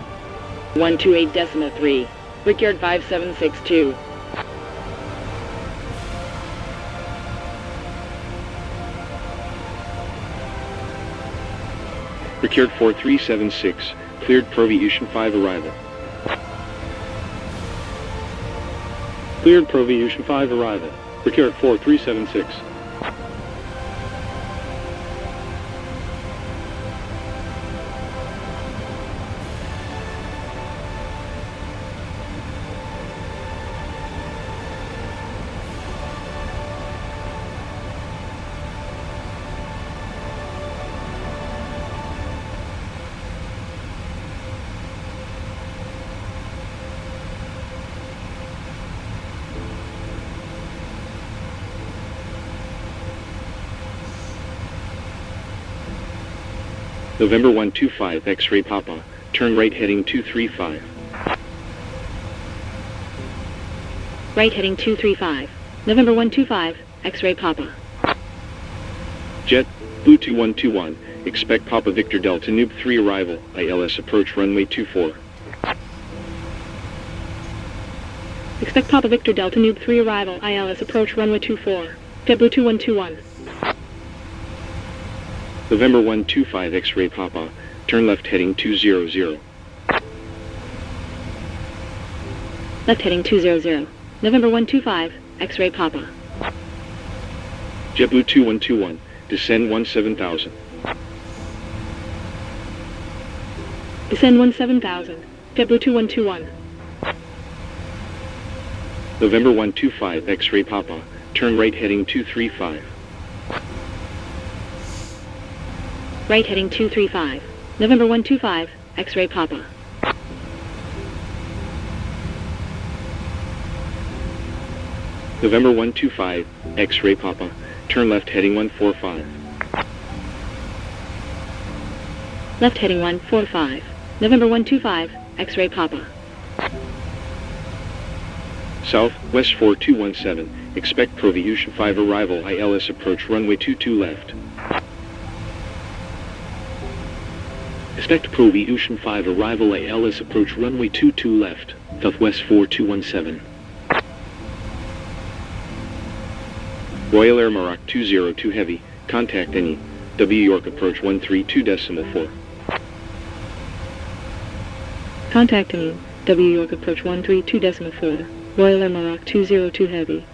128.3, Brickyard 5762. Brickyard 4376, cleared Pro V Ocean 5 arrival. Cleared Pro V Ocean 5 arrival. Brickyard 4376. November 125 X-ray Papa, turn right heading 235. Right heading 235. November 125, X-ray Papa. Jet, Blue 2121, expect Papa Victor Delta Noob 3 arrival, ILS approach runway 24. Expect Papa Victor Delta Noob 3 arrival, ILS approach runway 24. JetBlue 2121. November 125 X-ray Papa, turn left heading 200. Left heading 200. November 125, X-ray Papa. JetBlue 2121, descend 17,000. Descend 17,000. JetBlue 2121. November 125 X-ray Papa, turn right heading 235. Right heading 235. November 125, X-ray Papa. November 125 X-ray Papa, turn left heading 145. Left heading 145. November 125, X-ray Papa. South, West 4217, expect Proviution 5 arrival, ILS approach runway 22 left. Expect Proviution 5 arrival, ILS approach runway 22 left, Southwest 4217. Royal Air Maroc 202 Heavy, contact any, W York approach 132.4. Contact me. W York approach 132.4. Royal Air Maroc 202 Heavy.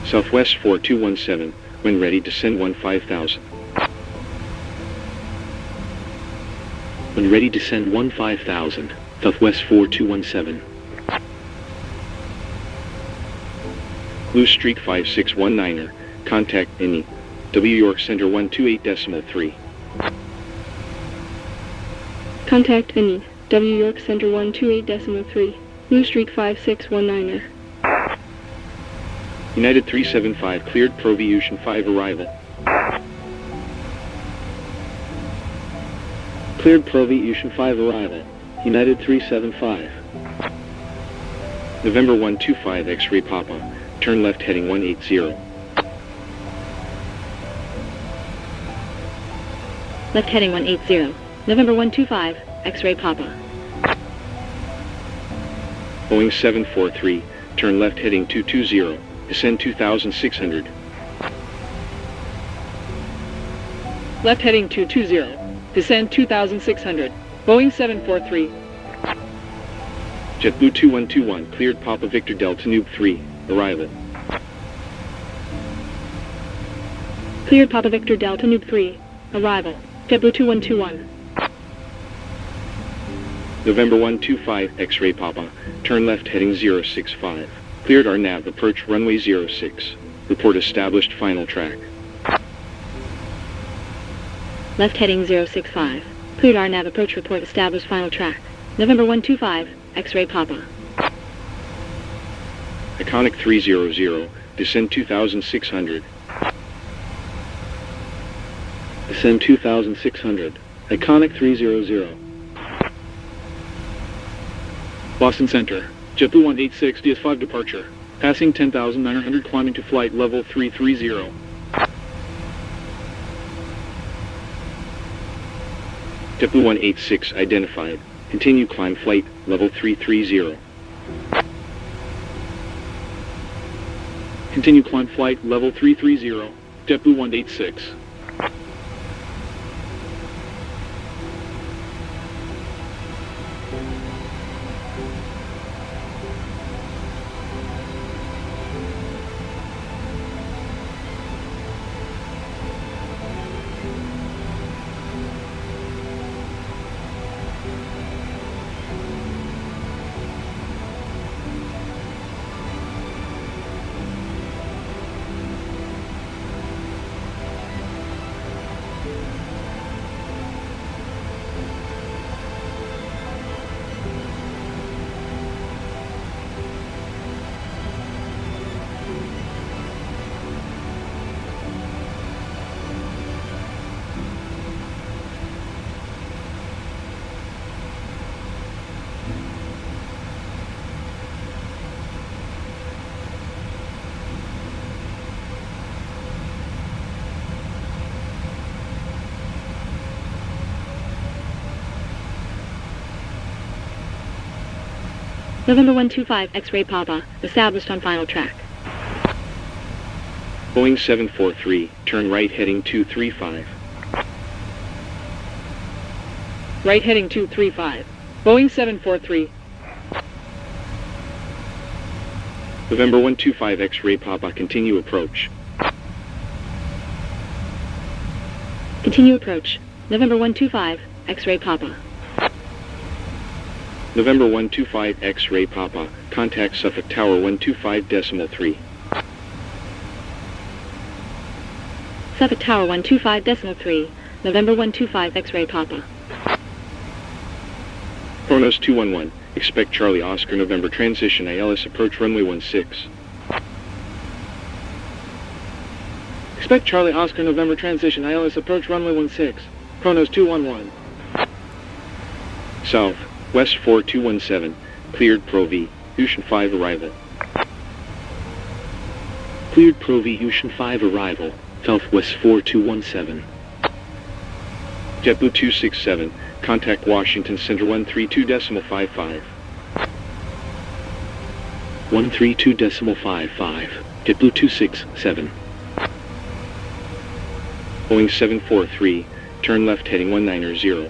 Southwest 4217, when ready descend 15,000. When ready descend 15,000, Southwest 4217. Blue Streak 5619er, contact any, W York Center 128.3. Contact any. W York Center 128.3. Blue Streak 5619er. United 375 cleared Proviution 5 arrival. Cleared Proviution 5 arrival. United 375. November 125 X-ray Papa, turn left heading 180. Left heading 180. November 125, X-ray Papa. Boeing 743, turn left heading 220, descend 2,600. Left heading 220, descend 2,600. Boeing 743. JetBlue 2121, cleared Papa Victor Delta Noob 3, arrival. Cleared Papa Victor Delta Noob 3, arrival. JetBlue 2121. November 125 X-ray Papa, turn left heading 065. Cleared our nav, approach runway 06. Report established final track. Left heading 065. Cleared our nav, approach report established final track. November 125, X-ray Papa. Iconic 300, descend 2,600. Descend 2,600. Iconic 300. Boston Center. JetBlue 186 DS5 departure. Passing 10,900, climbing to flight level 330. JetBlue 186 identified. Continue climb flight level 330. Continue climb flight level 330. JetBlue 186. November 125 X-ray Papa, established on final track. Boeing 743, turn right heading 235. Right heading 235. Boeing 743. November 125 X-ray Papa, continue approach. Continue approach. November 125 X-ray Papa. November 125 X-ray Papa, contact Suffolk Tower 125.3. Suffolk Tower 125.3. November 125 X-ray Papa. Kronos 211, expect Charlie Oscar November transition ALS approach runway 16. Expect Charlie Oscar November transition ILS approach runway 16. Kronos 211. South, West 4217, cleared Pro V, Ocean 5 arrival. Cleared Pro V Ocean 5 arrival, Southwest 4217. JetBlue 267, contact Washington Center 132.55. 132.55, JetBlue 267. Boeing 743, turn left heading 190.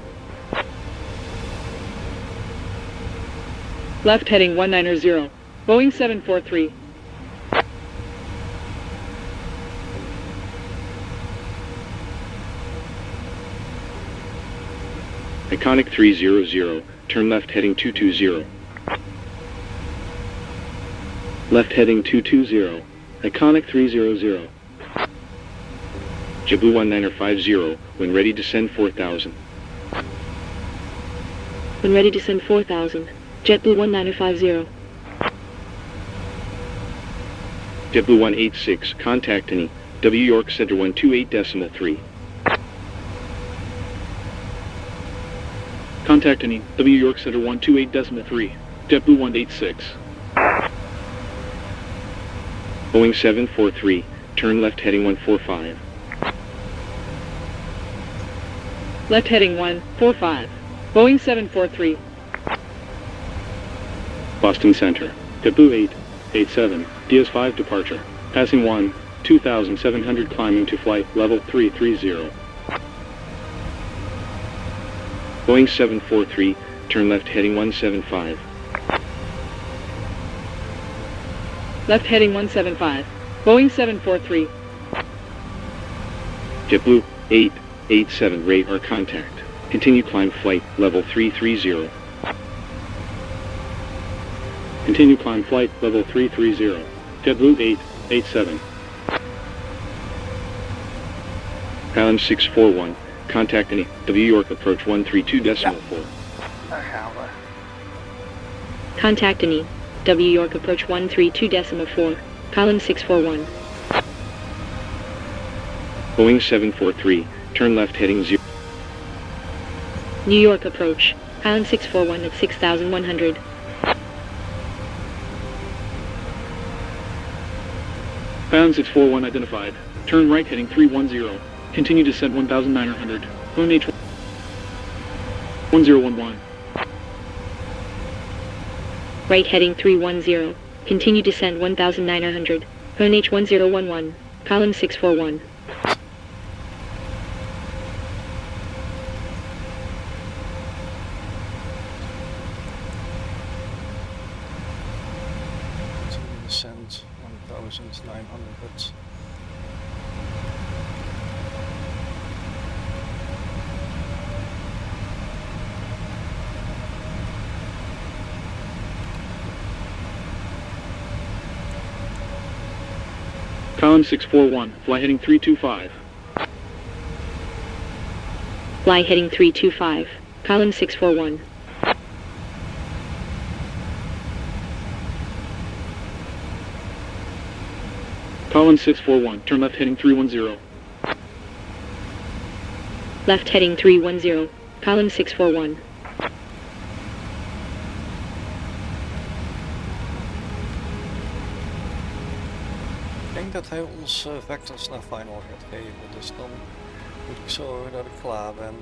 Left heading 190. Boeing 743. Iconic 300, turn left heading 220. Left heading 220, Iconic 300. JetBlue 1950, when ready descend 4000. When ready descend 4000. JetBlue 1950. JetBlue 186, contact any, W York Center 128.3. Contact any, W York Center 128.3. JetBlue 186. Boeing 743, turn left heading 145. Left heading 145. Boeing 743. Boston Center, JetBlue 887, DS5 departure, passing 2,700 climbing to flight level 330. Boeing 743, turn left heading 175. Left heading 175. Boeing 743. JetBlue 887, radar contact. Continue climb flight level 330. Continue climb flight level 330. JetBlue 887. Island 641, contact any, W York approach 132.4. Contact any, W York approach 132.4. Column 641. Boeing 743, turn left heading 0. New York approach. Column 641 at 6100. Island 641 identified. Turn right heading 310. Continue descent 1900. Moon H 1011. Right heading 310. Continue descent 1900. Moon H 1011. Column 641. Descent 1900. Column 641, fly heading 325. Fly heading 325. Column 641. Column 641, turn left heading 310. Left heading 310. Column 641. Ik denk dat hij ons vectors naar final gaat geven, dus dan moet ik zorgen dat ik klaar ben.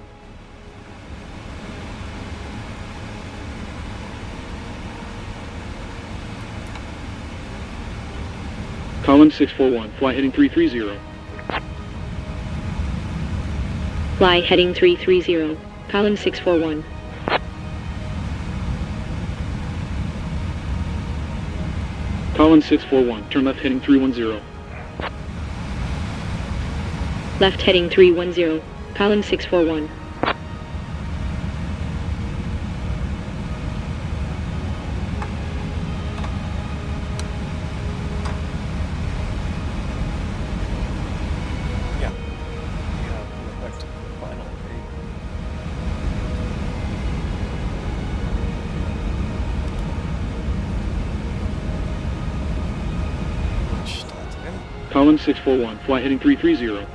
Column 641, fly heading 330. Fly heading 330. Column 641. Column 641, turn left heading 310. Left heading 310. Column 641. Yeah. Back to the final eight. Which staat erin? Column 641, fly heading 330.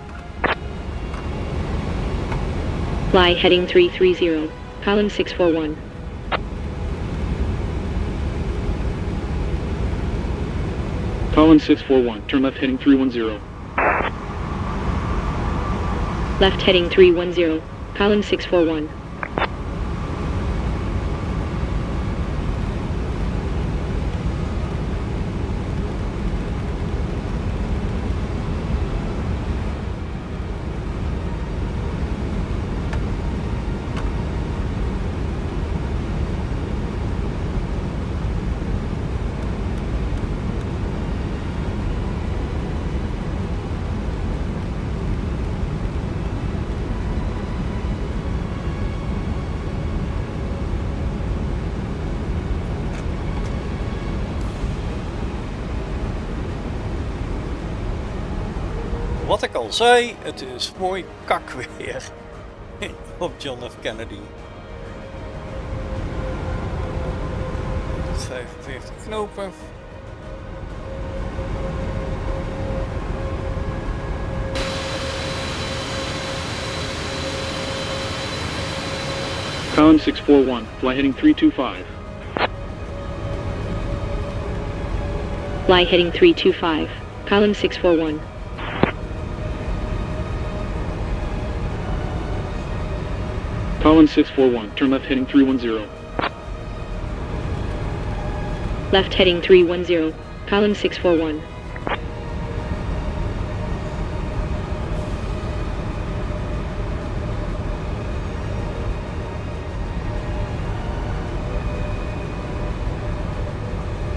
Fly heading 330. Column 641. Column 641, turn left heading 310. Left heading 310. Column 641. Wat ik al zei, het is mooi kak weer op John F. Kennedy. 45 knopen. Column 641, fly heading 325. Fly heading 325. Column 641. Column 641, turn left heading 310. Left heading 310. Column 641.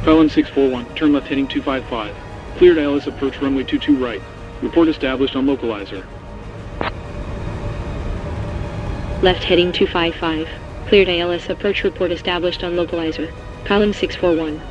Column 641, turn left heading 255. Cleared ILS approach runway 22 right. Report established on localizer. Left heading 255. Cleared ILS approach report established on localizer. Column 641.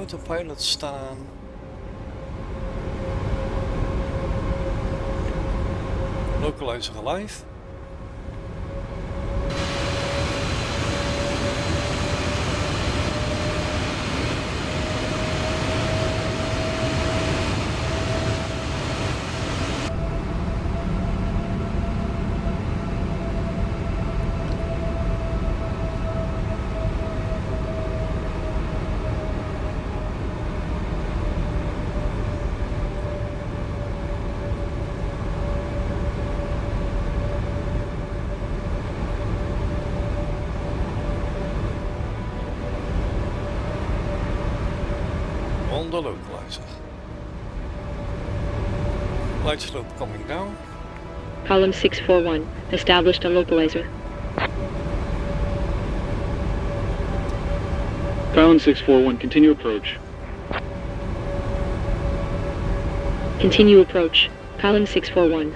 Autopilot staan. Localizer alive. On the localizer. Light slope coming down. Column 641. Established on localizer. Column 641, continue approach. Continue approach. Column 641.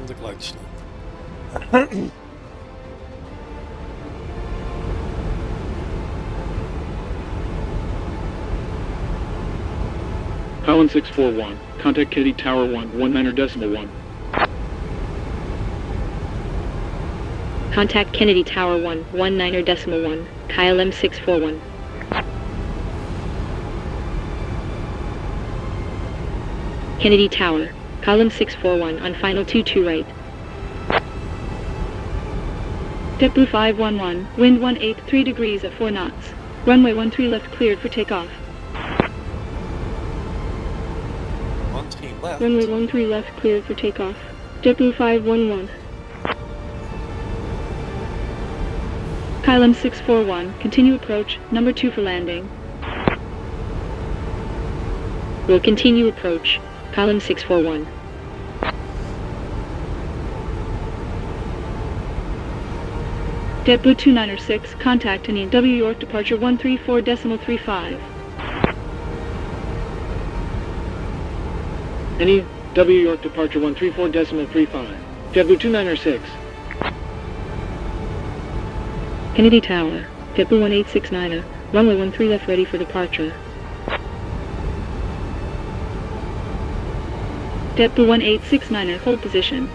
de Gleitschnur. Highland 641, contact Kennedy Tower 1, 19.1. Contact Kennedy Tower 1, 19.1, KLM 641. Kennedy Tower, column 641 on final 22 right. JetBlue 511, wind 183 degrees at 4 knots. Runway 13 left cleared for takeoff. 13 left. Runway 13 left cleared for takeoff. JetBlue 511. KLM 641, continue approach, number 2 for landing. Will continue approach, column 641. JetBlue 296, contact any W York departure 134.35. Any W York departure 134.35. JetBlue 296. Kennedy Tower, JetBlue 1869er, runway 13 left ready for departure. JetBlue 1869er, hold position.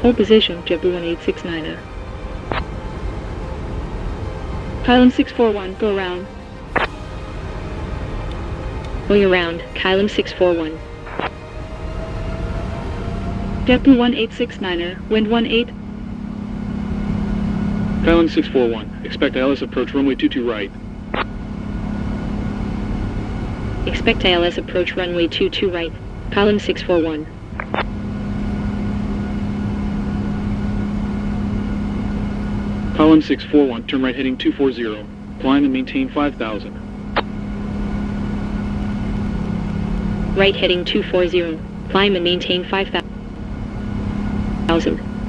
Hold position, JetBlue 1869er. KLM 641, go around. Going around, KLM 641. JetBlue 1869er, wind 18. KLM 641, expect ILS approach runway 22 right. Expect ILS approach runway 22 right, column 641. KLM 641, turn right heading 240. Climb and maintain 5,000. Right heading 240. Climb and maintain 5,000.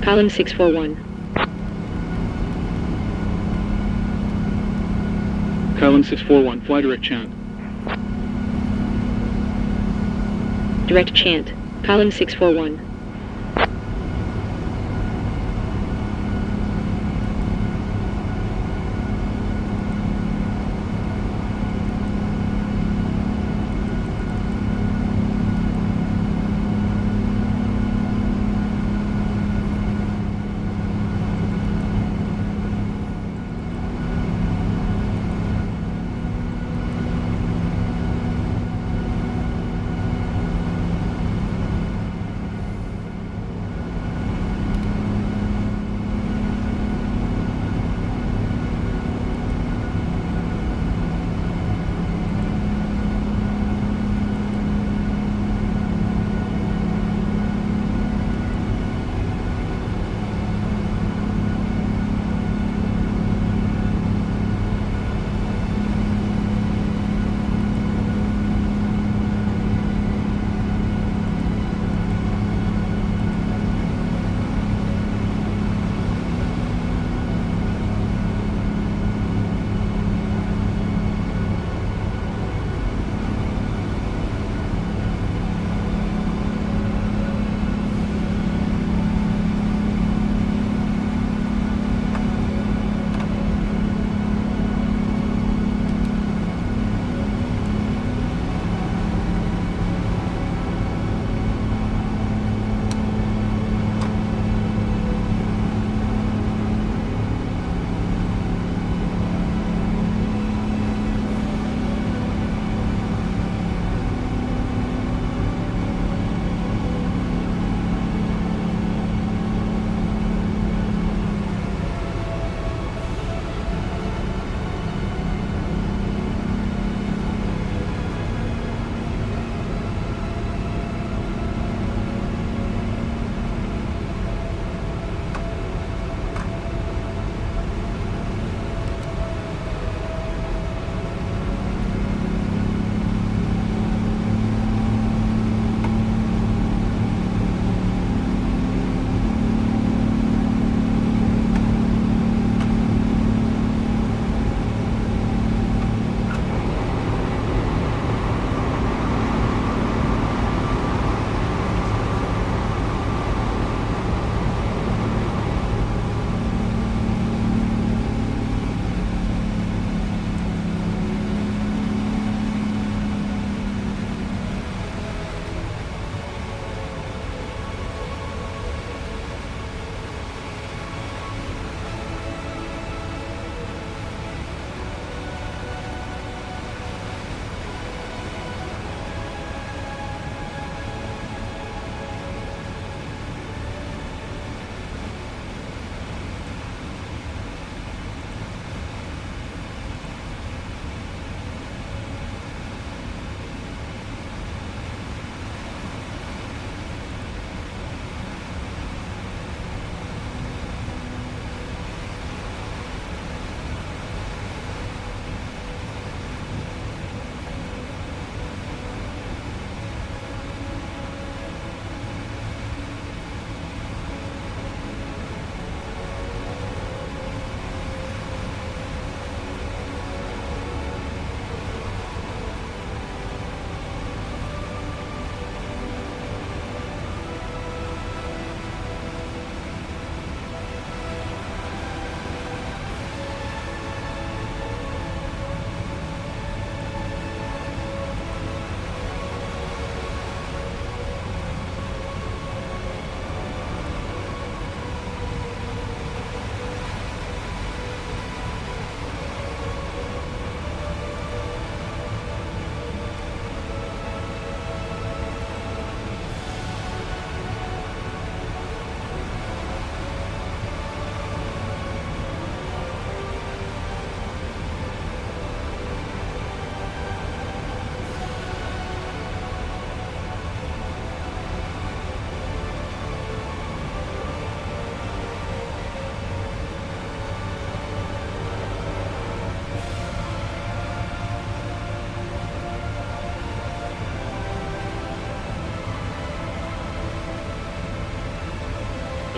Column 641. KLM 641, fly direct chant. Direct chant, column 641.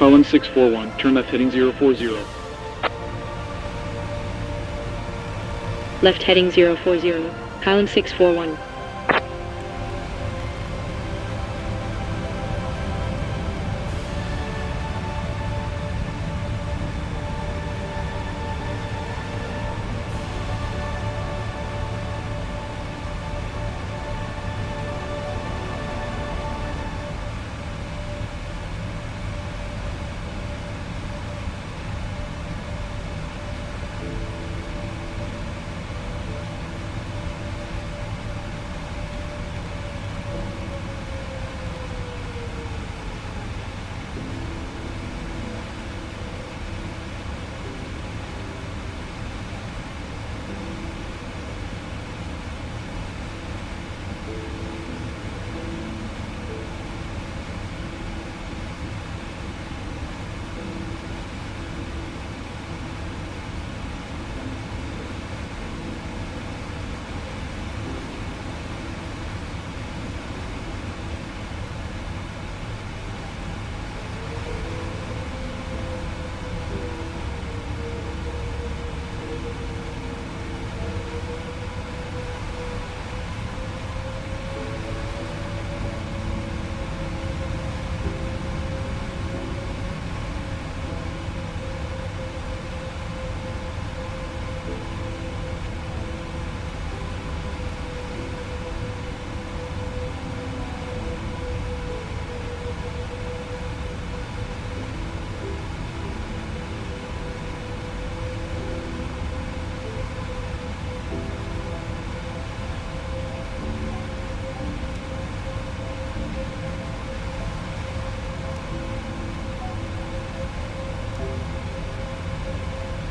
Holland 641, turn left heading 040. Left heading 040. Holland 641.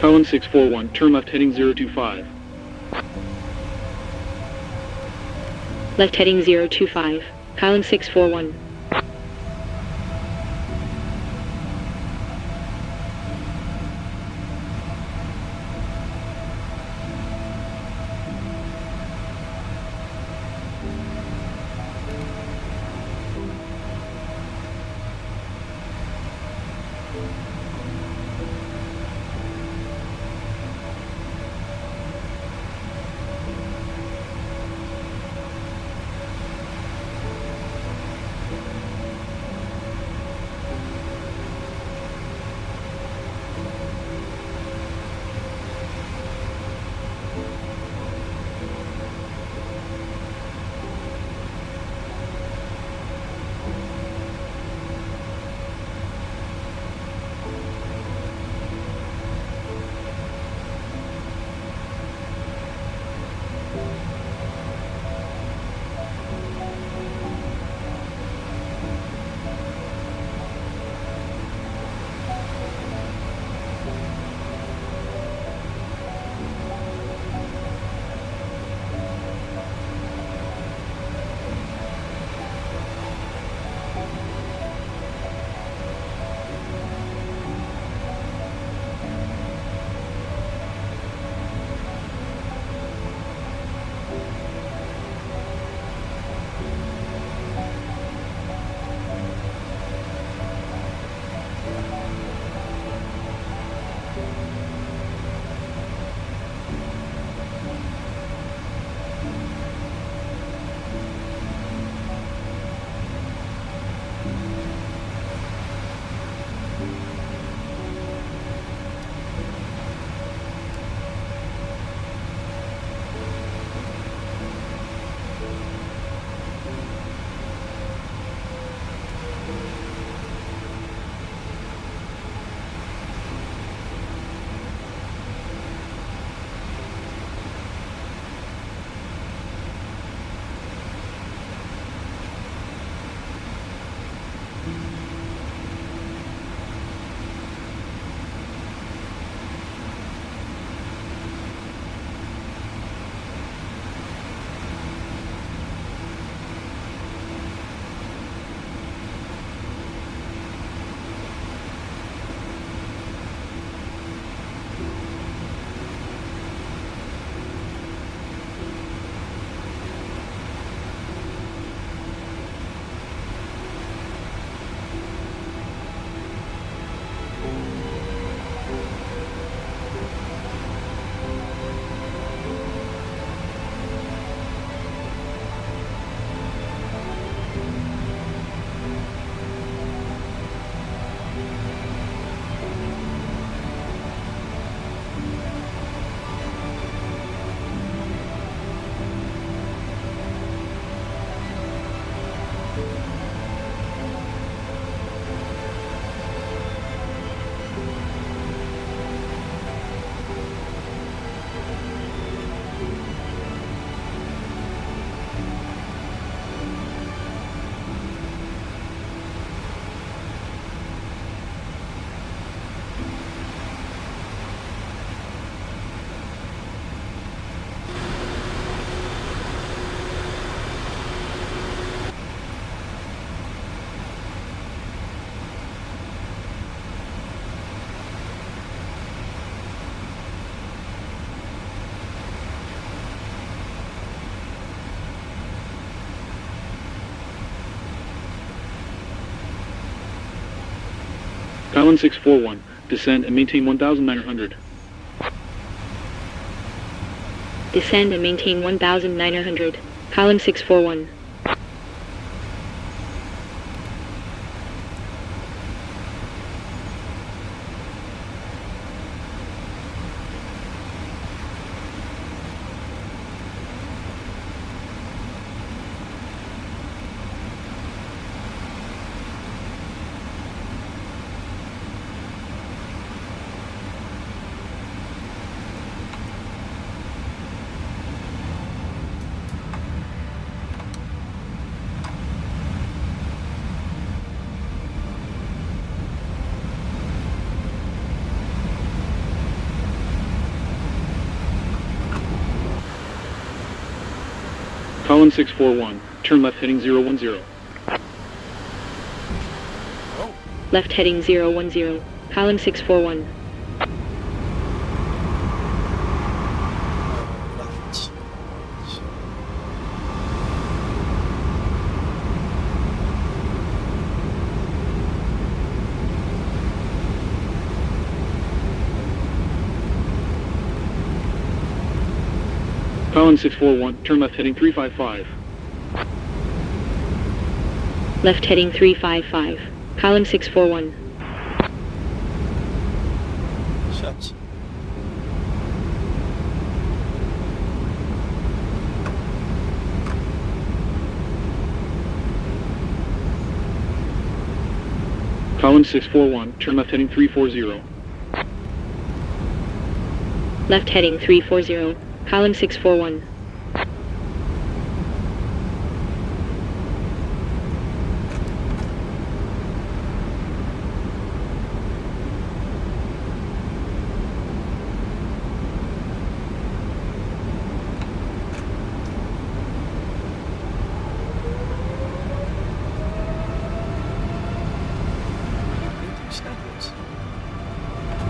Holland 641, turn left heading 025. Left heading 025. Holland 641. Kylan 641, descend and maintain 1,900. Descend and maintain 1,900. Kylan 641. Kylan 641, turn left heading 010. Left heading 010. Kylan 641. Left. Kylan 641, turn left heading 355. Left heading 355. Kylan 641. Zet. Kylan 641, turn left heading 340. Left heading 340. Kylan 641.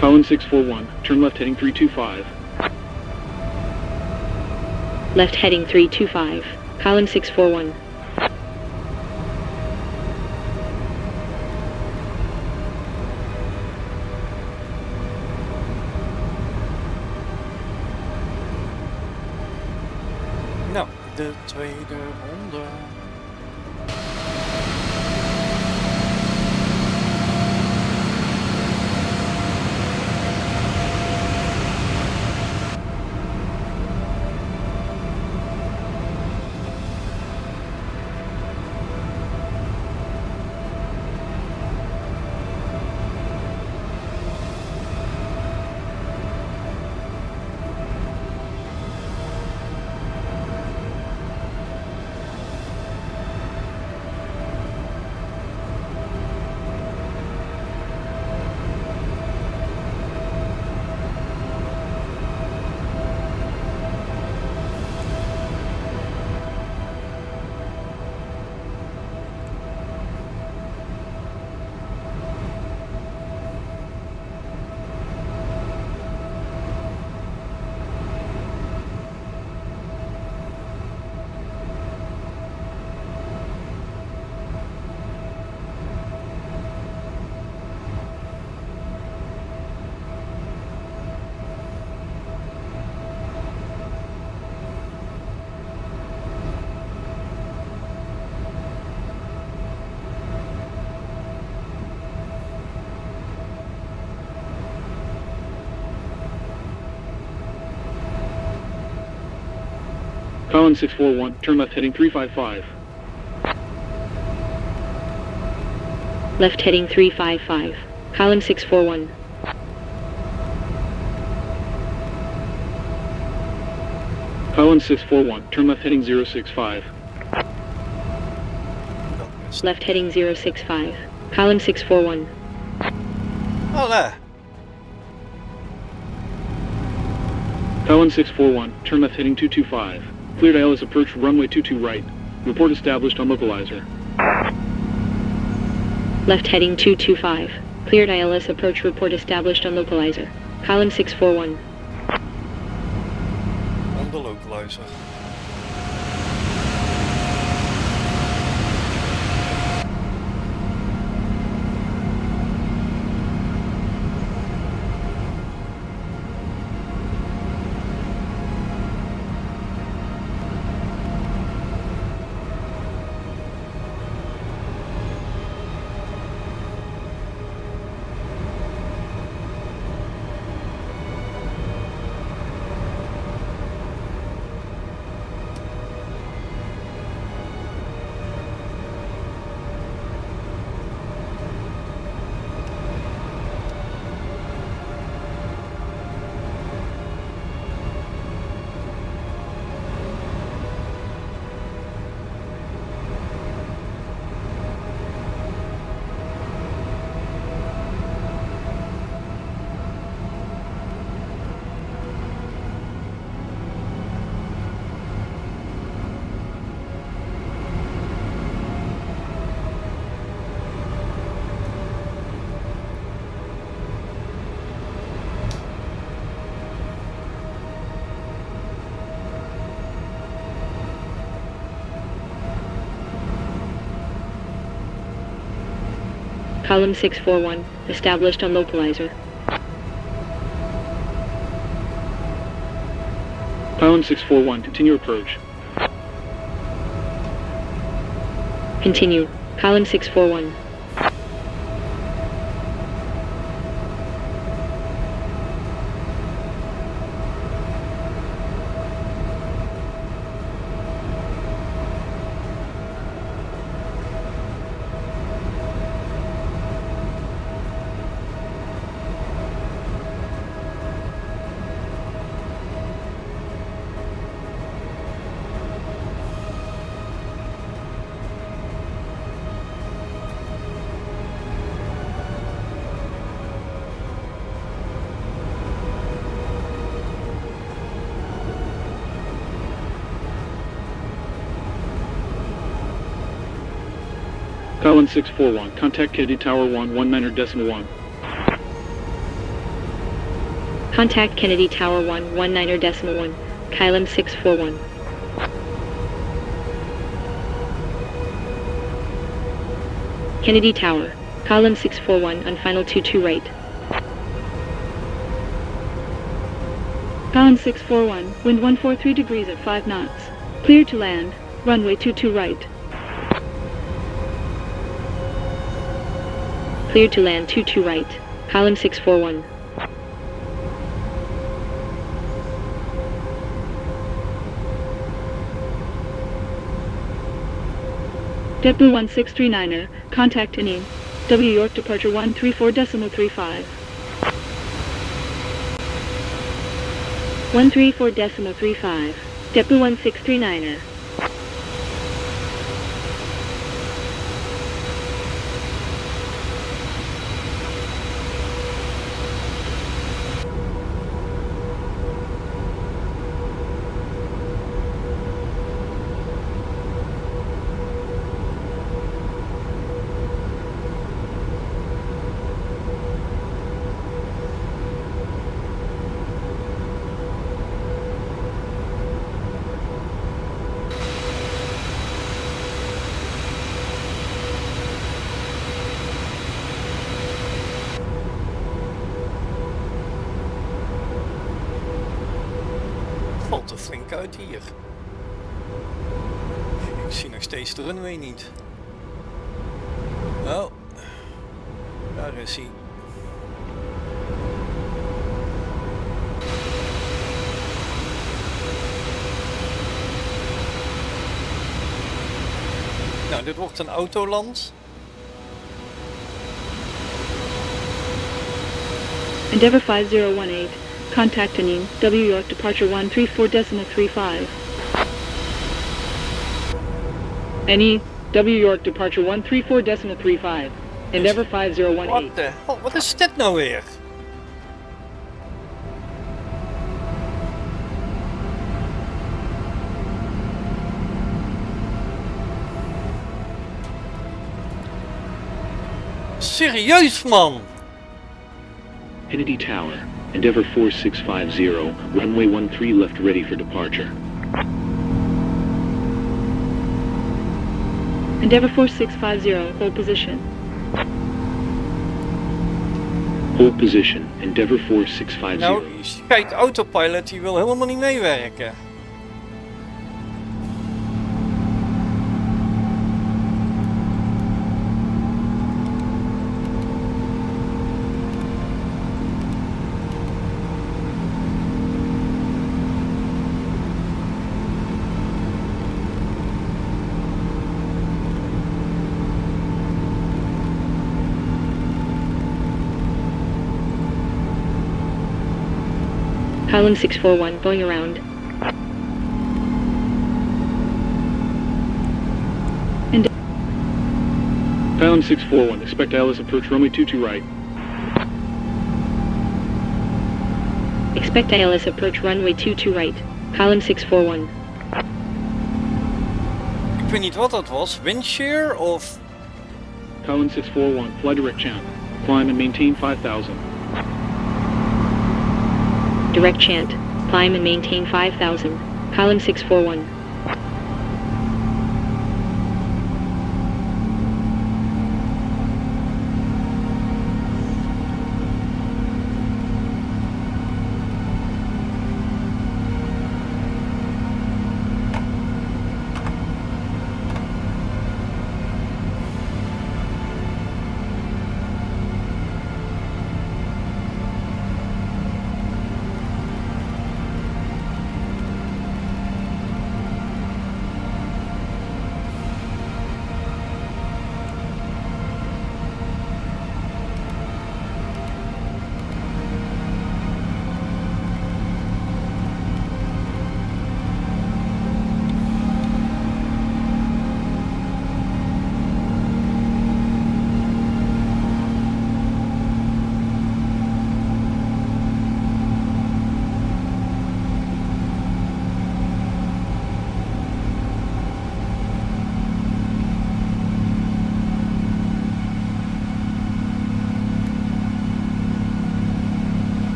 Kylan 641, turn left heading 325. Left heading 325. Kylan 641. Nou, de tweede ronde. Kylan 641, turn left heading 355. Left heading 355. Kylan 641. Kylan 641, turn left heading 065. Left heading 065. Kylan 641. Oh, there. Kylan 641, turn left heading 225. Cleared ILS approach runway 22 right. Report established on localizer. Left heading 225. Cleared ILS approach report established on localizer. Kylan 641. On the localizer. column 641, established on localizer. Pylon 641, continue approach. Continue, column 641. Column 641, contact Kennedy Tower 1, 19.1. Contact Kennedy Tower 1, 19.1, column 641. Kennedy Tower, column 641 on final 22 right. Column 641, wind 143 degrees at 5 knots. Clear to land, runway 22 right. Clear to land 22 right, column 641. JetBlue 1639er, contact Eham, W York departure 134.35. 134.35, JetBlue 1639er. Valt er flink uit hier. Ik zie nog steeds de runway niet. Oh, daar is hij. Nou, dit wordt een autoland. Endeavour 5018, contact Eham, W York departure 134.35. Any W York departure 134.35. Endeavour 5018. What the hell? Wat is dit nou weer? Serieus, man! Kennedy Tower, Endeavour 4650, runway 13 left ready for departure. Endeavour 4650, hold position. Hold position, Endeavour 4650. Nou, kijk, autopilot die wil helemaal niet meewerken. Column 641, going around. Pylon 641, expect Alice approach runway 22 right. Expect ILS approach runway 22 right, column 641. Ik weet niet wat dat was, wind shear of... Column 641, fly direct channel. Climb and maintain 5000. Direct chant, climb and maintain 5000, column 641.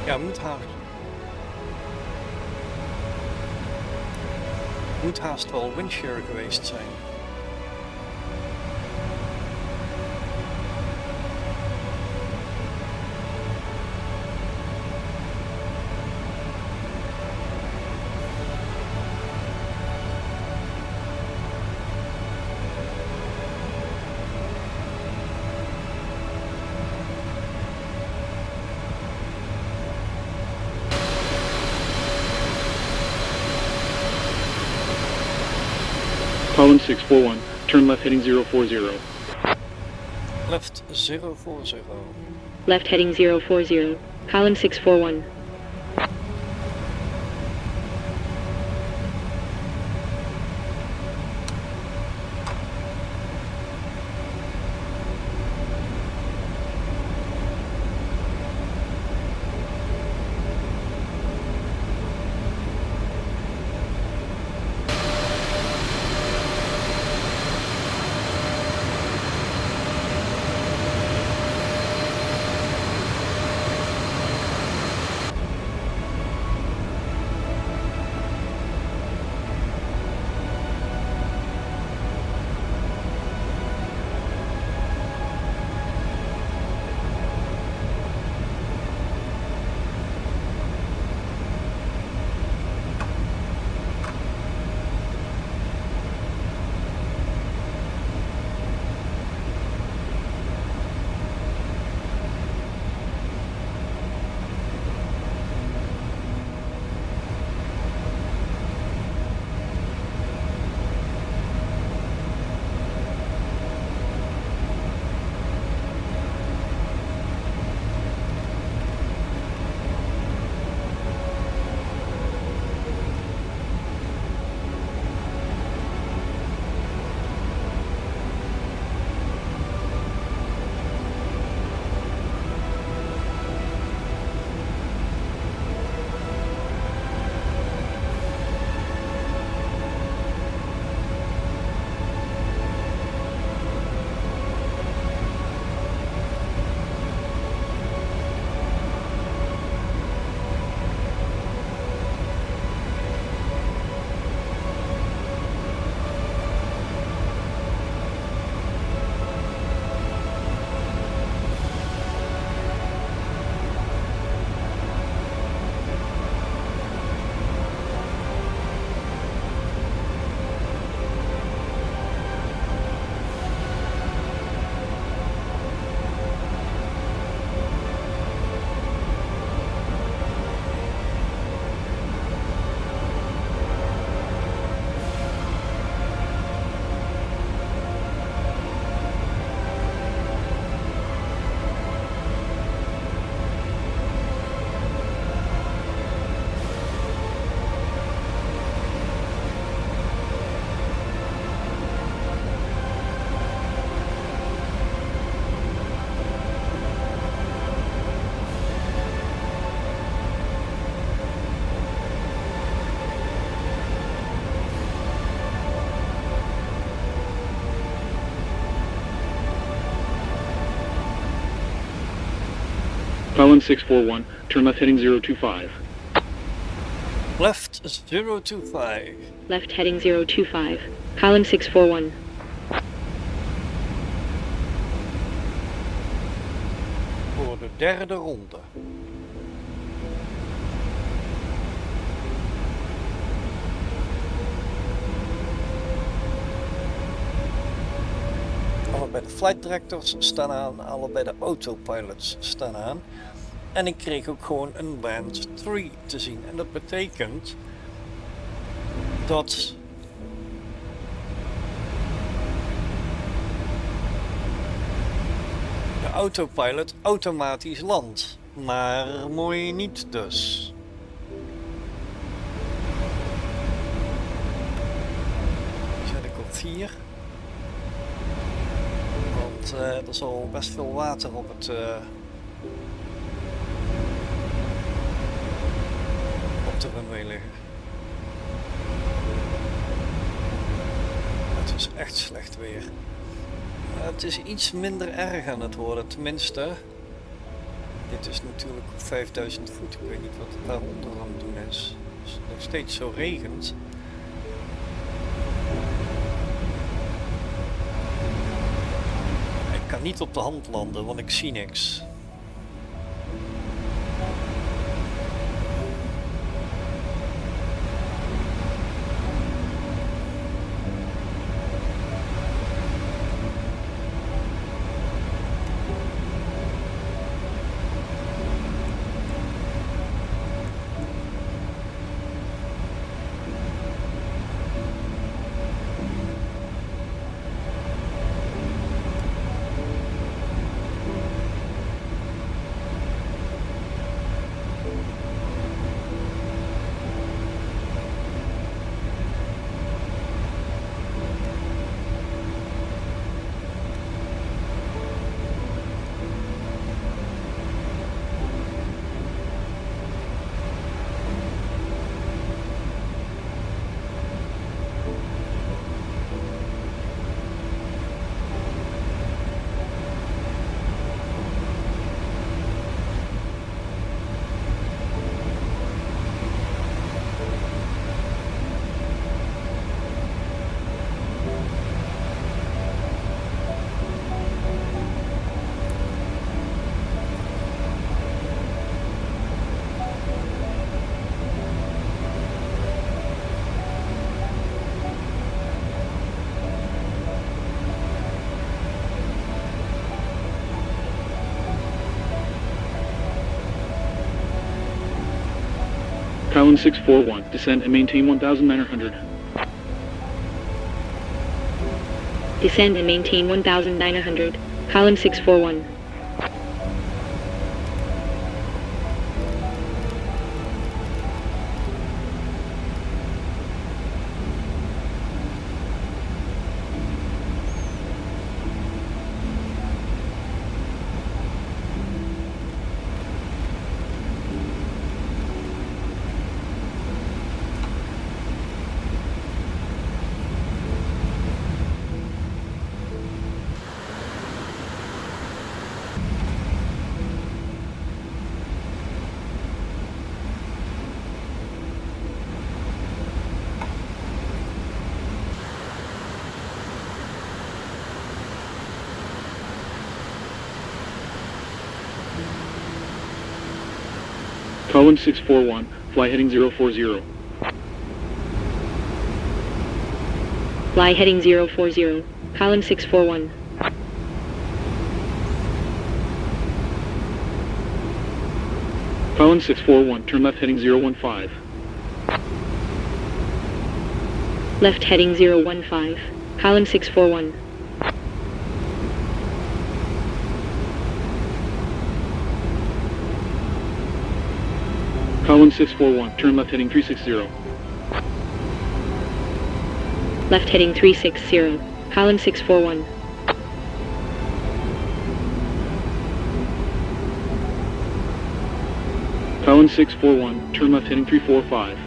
Ja, moet haast wel windshare geweest zijn. Holland 641, turn left heading 040. Left 040. Left heading 040. Column 641. Holland 641, turn left heading 025. Left 025. Left heading 025. Column 641. Voor de derde ronde. Allebei de flight directors staan aan, allebei de autopilots staan aan. En ik kreeg ook gewoon een band 3 te zien. En dat betekent dat de autopilot automatisch landt. Maar mooi niet dus. Die zet ik op 4. Want er zal best veel water op het op de runway liggen. Het is echt slecht weer. Het is iets minder erg aan het worden, tenminste Dit is natuurlijk op 5000 voet. Ik weet niet wat het daaronder aan het doen is. Als het nog steeds zo regent. Ik kan niet op de hand landen, want ik zie niks. Kjfk 641, descend and maintain 1900. Descend and maintain 1900. Kjfk 641. Kjfk 641, fly heading 040. Fly heading 040. Kjfk 641. Kjfk 641, turn left heading 015. Left heading 015. Kjfk 641. Kjfk 641, turn left heading 360. Left heading 360. Kjfk 641. Kjfk 641, turn left heading 345.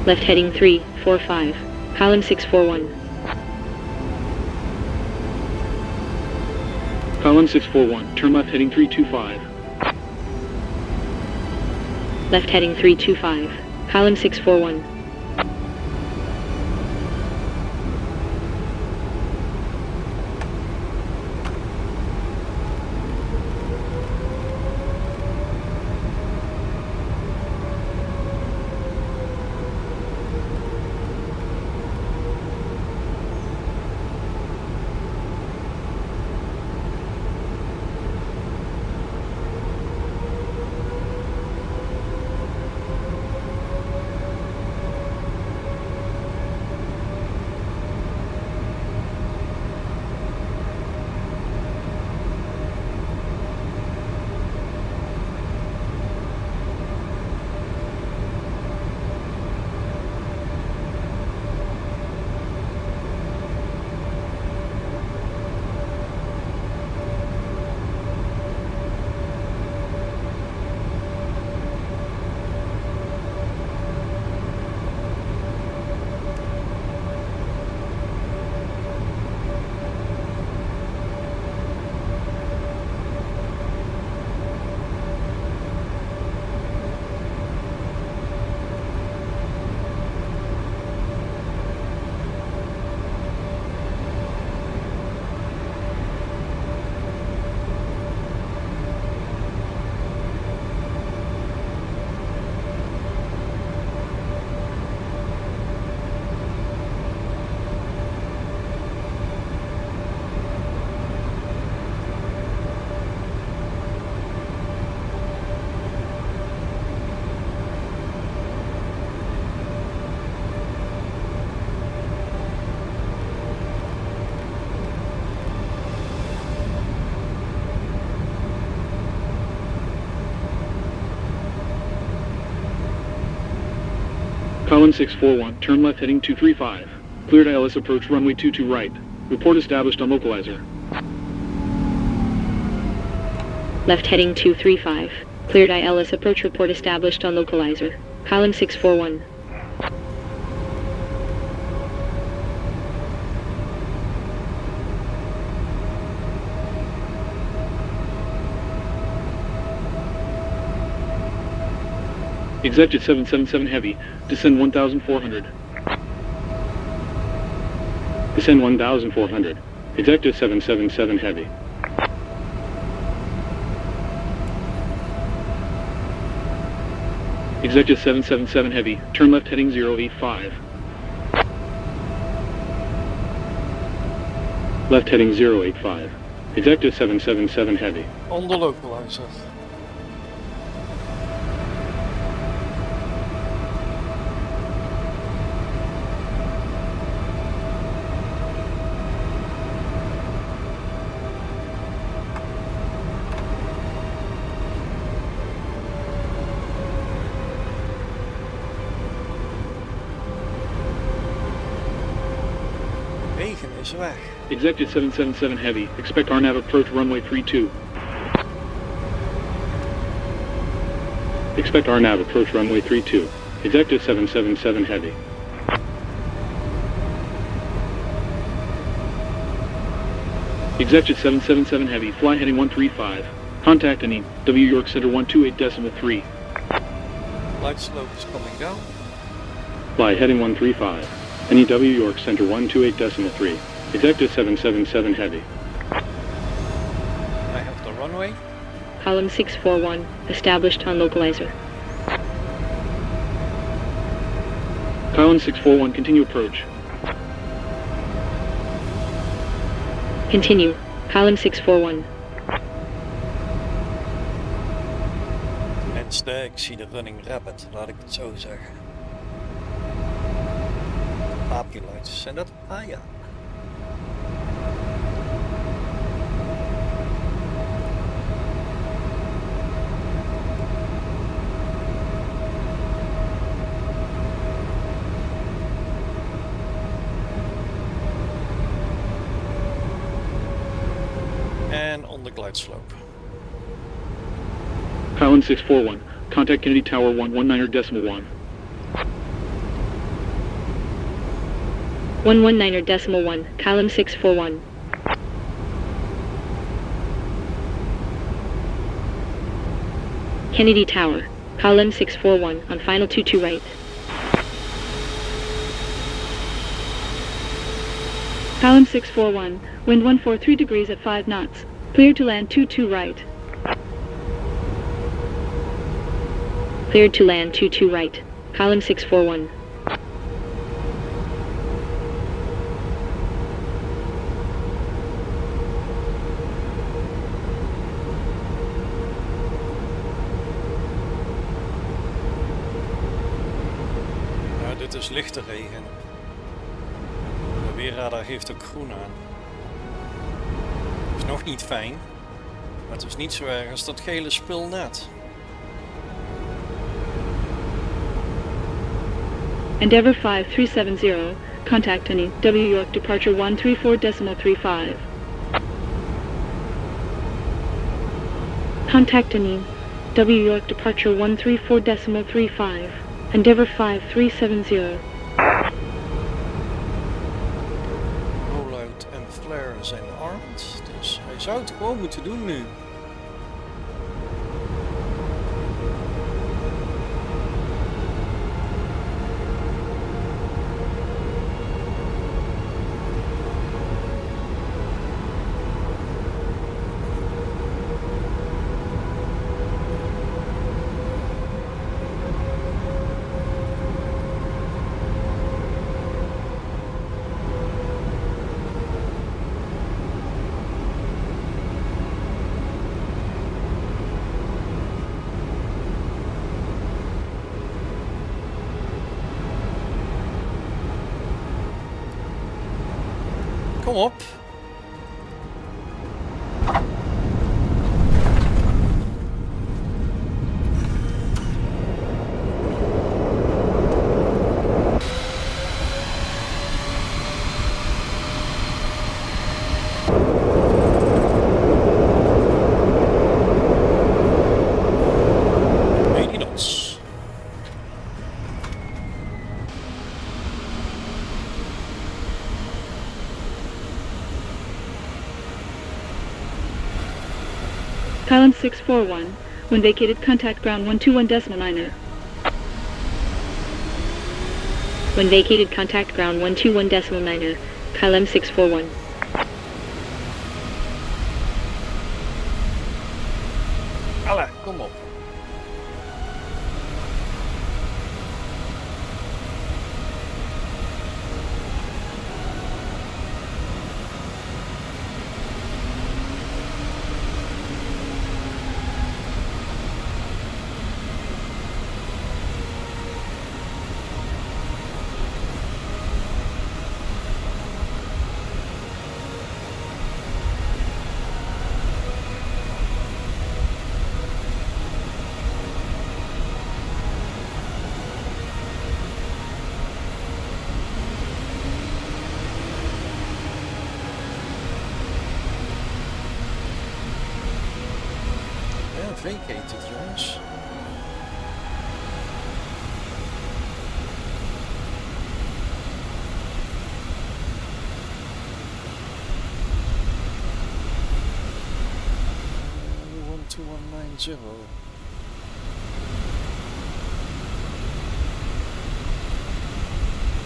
Left heading 345. Kjfk 641. Kjfk 641, turn left heading 325. Left heading 325. Kjfk 641. Column 641, turn left heading 235. Cleared ILS approach runway 22 right. Report established on localizer. Left heading 235. Cleared ILS approach report established on localizer. Column 641. Executive 777 Heavy, descend 1,400. Descend 1,400. Executive 777 Heavy. Executive 777 Heavy, turn left heading 085. Left heading 085. Executive 777 Heavy. On the localizer. Is weg. Executive 777 Heavy, expect RNAV approach runway 32. Expect RNAV approach runway 32. Executive 777 Heavy. Executive 777 Heavy, fly heading 135. Contact any W York Center 128.3. Light slope is coming down. Fly heading 135. Any W York Center 128.3. Executive 777 Heavy. I have the runway. Column 641, established on localizer. Column 641, continue approach. Continue. Column 641. Tenminste, ik zie de running rabbit, laat ik het zo zeggen. Papierlights, zijn dat? Ah ja. And on the glide slope. Column 641, contact Kennedy Tower 119.1. 119.1, column 641. Kennedy Tower, column 641, on final 22 right. Column 641, wind 143 degrees at 5 knots. Cleared to land 22 right. Cleared to land 22 right, column 641. Dit is lichte regen. De weerradar geeft ook groen aan. Het is nog niet fijn, maar het is niet zo erg als dat gele spul net. Endeavour 5370, contact any W York departure 134.35. Contact any W York departure 134.35. Endeavour 5370. Rollout en flare zijn armed, dus hij zou het gewoon moeten doen nu. Kom op. Kylem 641. When vacated, contact ground 121.9er. When vacated, contact ground 121.9er. Kylem 641. Alle, kom op. Vacated, jongens.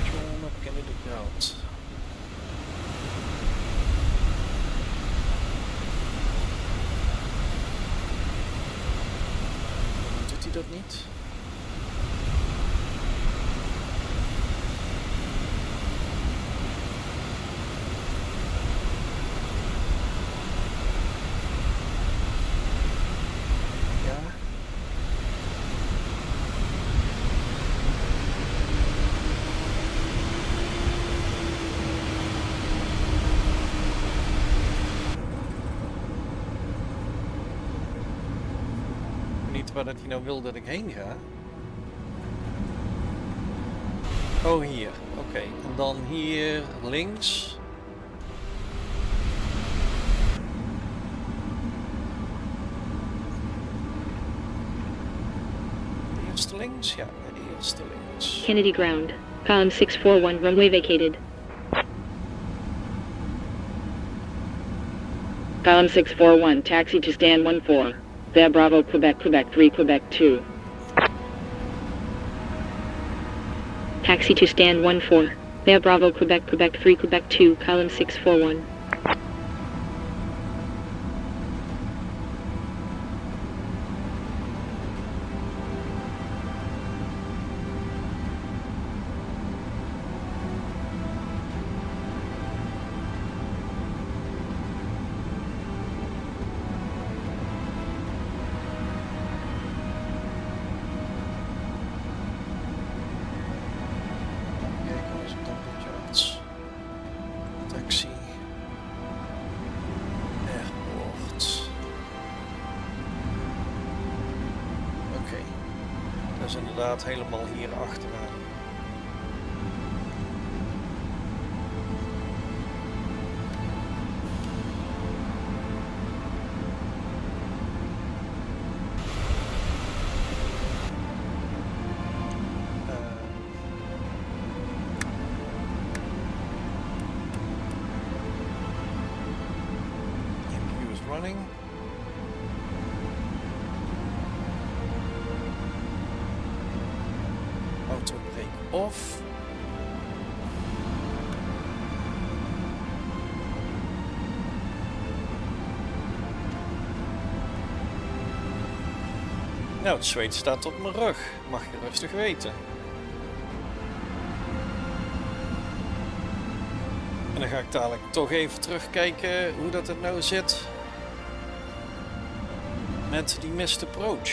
John op Kennedy Ground. Doet hij dat niet? Waar dat hij nou wil dat ik heen ga. Oh, hier. Oké. En dan hier links. De eerste links? Ja, de eerste links. Kennedy Ground. Column 641, runway vacated. Column 641, taxi to stand 14. There Bravo, Quebec, Quebec 3, Quebec 2. Taxi to stand 14. There Bravo, Quebec, Quebec 3, Quebec 2, column 641. Helemaal hier achteraan. MQ is running. Auto break off. Nou, het zweet staat op mijn rug. Mag je rustig weten. En dan ga ik dadelijk toch even terugkijken hoe dat het nou zit met die missed approach.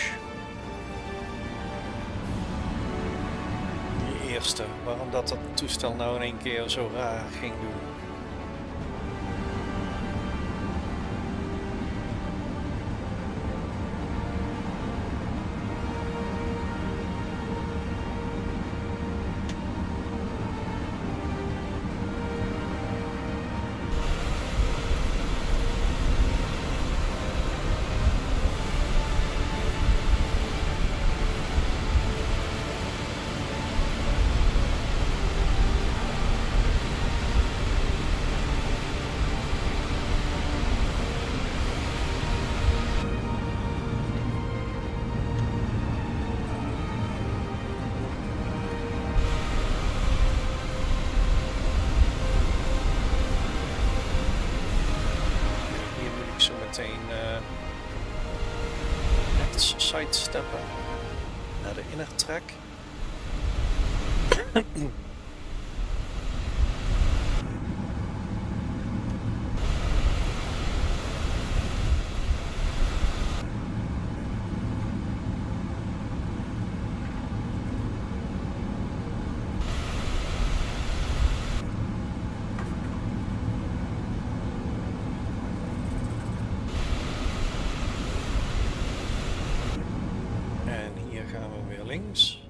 Eerste, waarom dat toestel nou in één keer zo raar ging doen. meteen rechts sidesteppen naar de inner track. Links.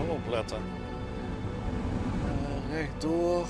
Opletten. Rechtdoor.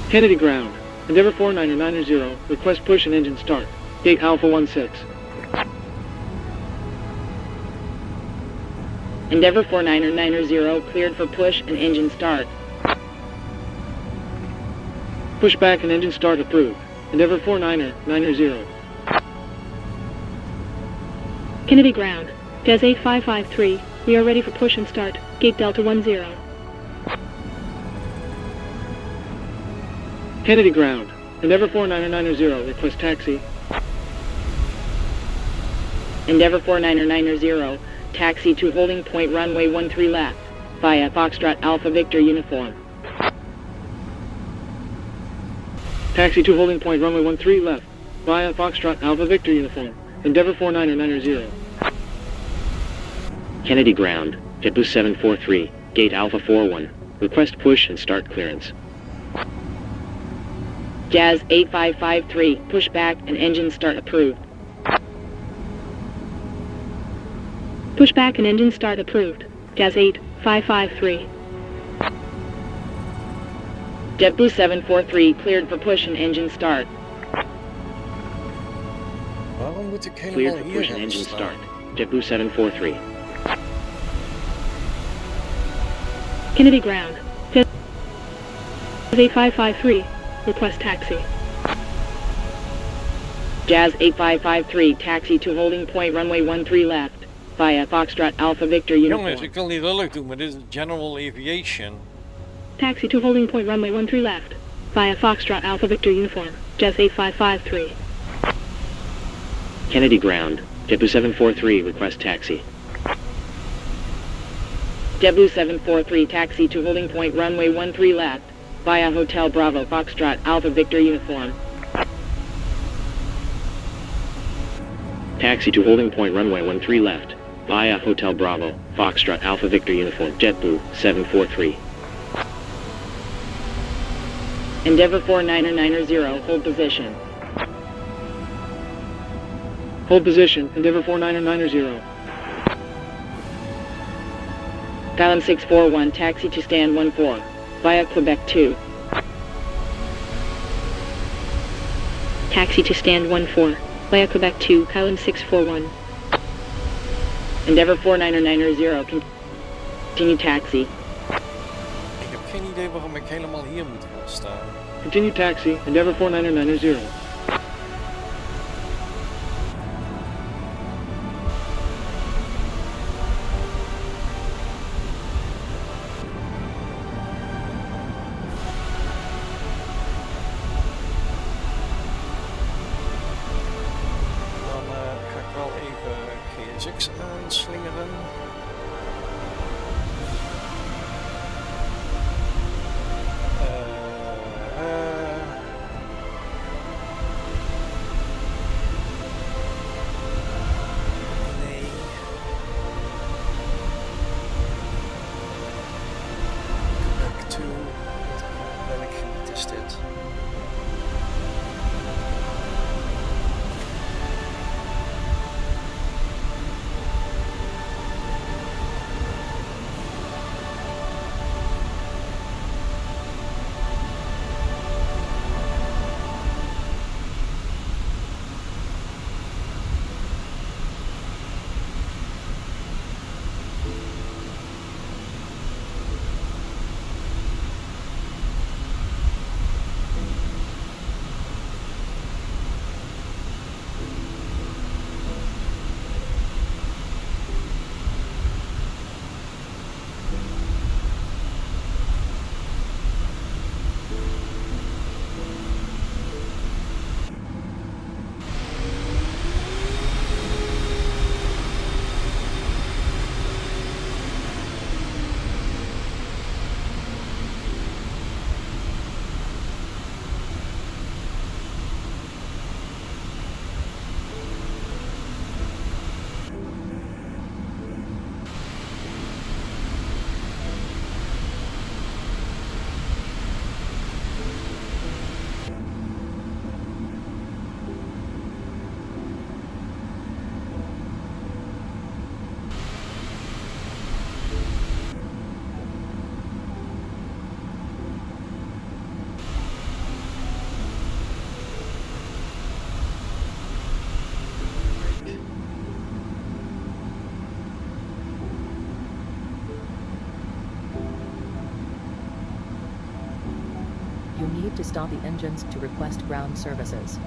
Kennedy ground. Endeavour 49090. Request push and engine start. Gate Alpha 16. Endeavour 49090 cleared for push and engine start. Push back and engine start approved. Endeavour 49090. Kennedy ground. Des 8553. We are ready for push and start. Gate Delta 10. Kennedy ground. Endeavour 49090. Request taxi. Endeavour 49090. Taxi to holding point runway 13 left. Via Foxtrot Alpha Victor uniform. Taxi to holding point runway 13 left. Via Foxtrot Alpha Victor uniform. Endeavour 49090. Kennedy ground. JetBlue 743. Gate Alpha 41. Request push and start clearance. Jazz 8553. Push back and engine start approved. Push back and engine start approved. Jazz 8553. JetBlue 743 cleared for push and engine start. Waarom moet ik Cleared helemaal for hier push and gaan engine staan? start. JetBlue 743. Kennedy ground. Jazz 8553. Request taxi. Jazz 8553. Taxi to holding point runway 13 left. Via Foxtrot Alpha Victor uniform. Jongens, ik wil niet lullig doen, maar dit is General Aviation. Taxi to holding point runway 13 left. Via Foxtrot Alpha Victor uniform. Jazz 8553. Kennedy ground. JetBlue 743. Request taxi. JetBlue 743. Taxi to holding point runway 13 left. Via Hotel Bravo Foxtrot Alpha Victor uniform. Taxi to holding point runway 13 left. Via Hotel Bravo Foxtrot Alpha Victor uniform. JetBlue 743. Endeavour 49090. Hold position. Hold position. Endeavour 49090. Column 641. Taxi to stand 14. Via Quebec 2. Taxi to stand 14. Via Quebec 2, column 641. Endeavour 49090. Continue taxi. Ik heb geen idee waarom ik helemaal hier moet gaan staan. Continue taxi, Endeavour 49990. G.Skill aanslingeren. Nee. Back to. Welk gebied is dit? You need to stop the engines to request ground services.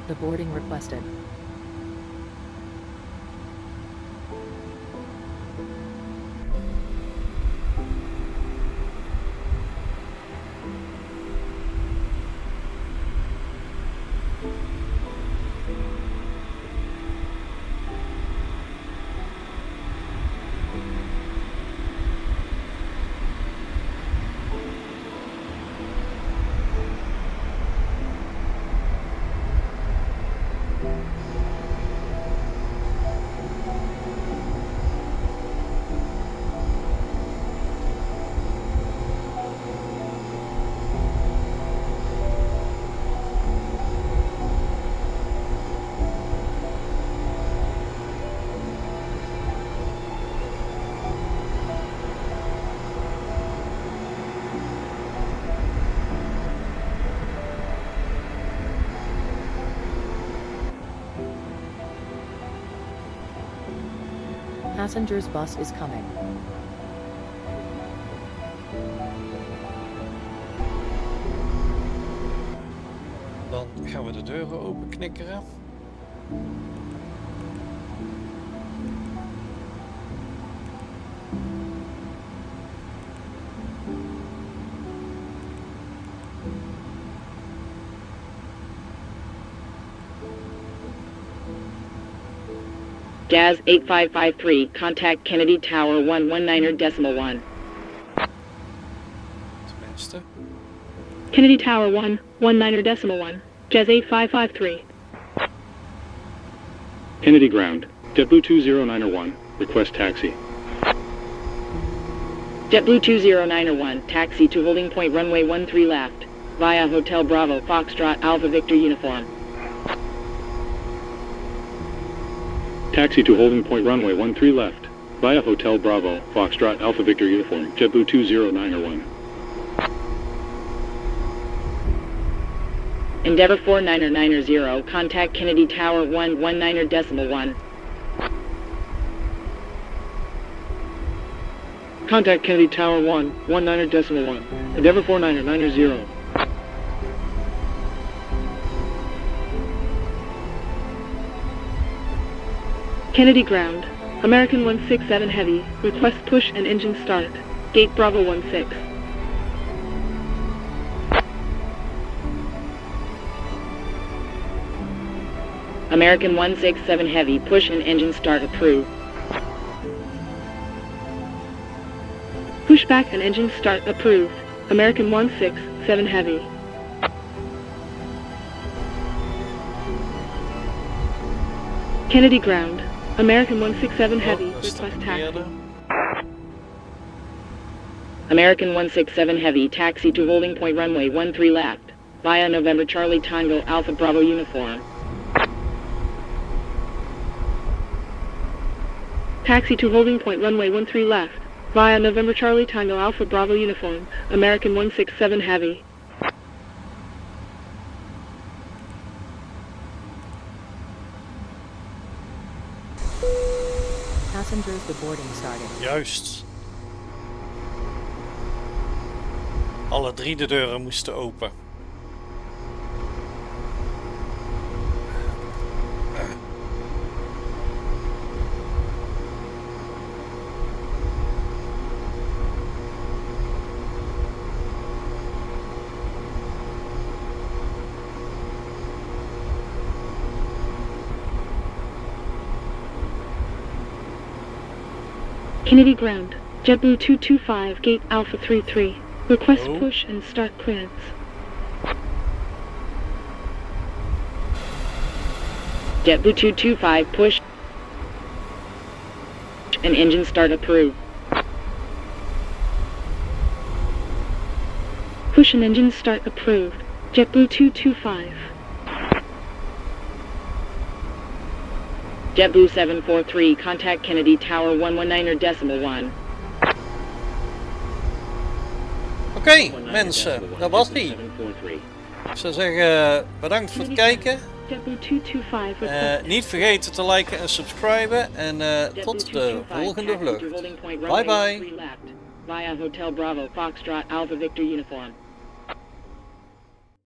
The boarding requested. Passengers bus is coming. Dan gaan we de deuren openknikkeren. Jazz 8553, contact Kennedy Tower 119.1. Tenminste. Kennedy Tower 119.1. Jazz 8553. Kennedy ground. JetBlue 20901. Request taxi. JetBlue 20901, taxi to holding point runway 13 left, via Hotel Bravo Foxtrot Alpha Victor uniform. Taxi to holding point runway 13 left, via Hotel Bravo Foxtrot Alpha Victor uniform. JetBlue 20901. Endeavour 4990, contact Kennedy Tower 119.1. Contact Kennedy Tower 119.1. Endeavour 4990. Kennedy ground. American 167 Heavy. Request push and engine start. Gate Bravo 16. American 167 Heavy, push and engine start approved. Pushback and engine start approved. American 167 Heavy. Kennedy ground. American 167 Heavy. Request taxi. American 167 Heavy, taxi to holding point runway 13 left, via November Charlie Tango Alpha Bravo uniform. Taxi to holding point runway 13 left, via November Charlie Tango Alpha Bravo uniform, American 167 Heavy. Passengers the boarding starting. Juist. Alle 3 de deuren moesten open. Kennedy ground. JetBlue 225, gate Alpha 33. Request push and start clearance. JetBlue 225, push and engine start approved. Push and engine start approved. JetBlue 225. JetBlue 743, contact Kennedy Tower 119.1. Oké, mensen, dat was die. Ik zou zeggen, bedankt voor het kijken. Niet vergeten te liken en subscriben. En tot de volgende vlucht. Bye bye. Via Hotel Bravo Foxtrot Alpha Victor uniform.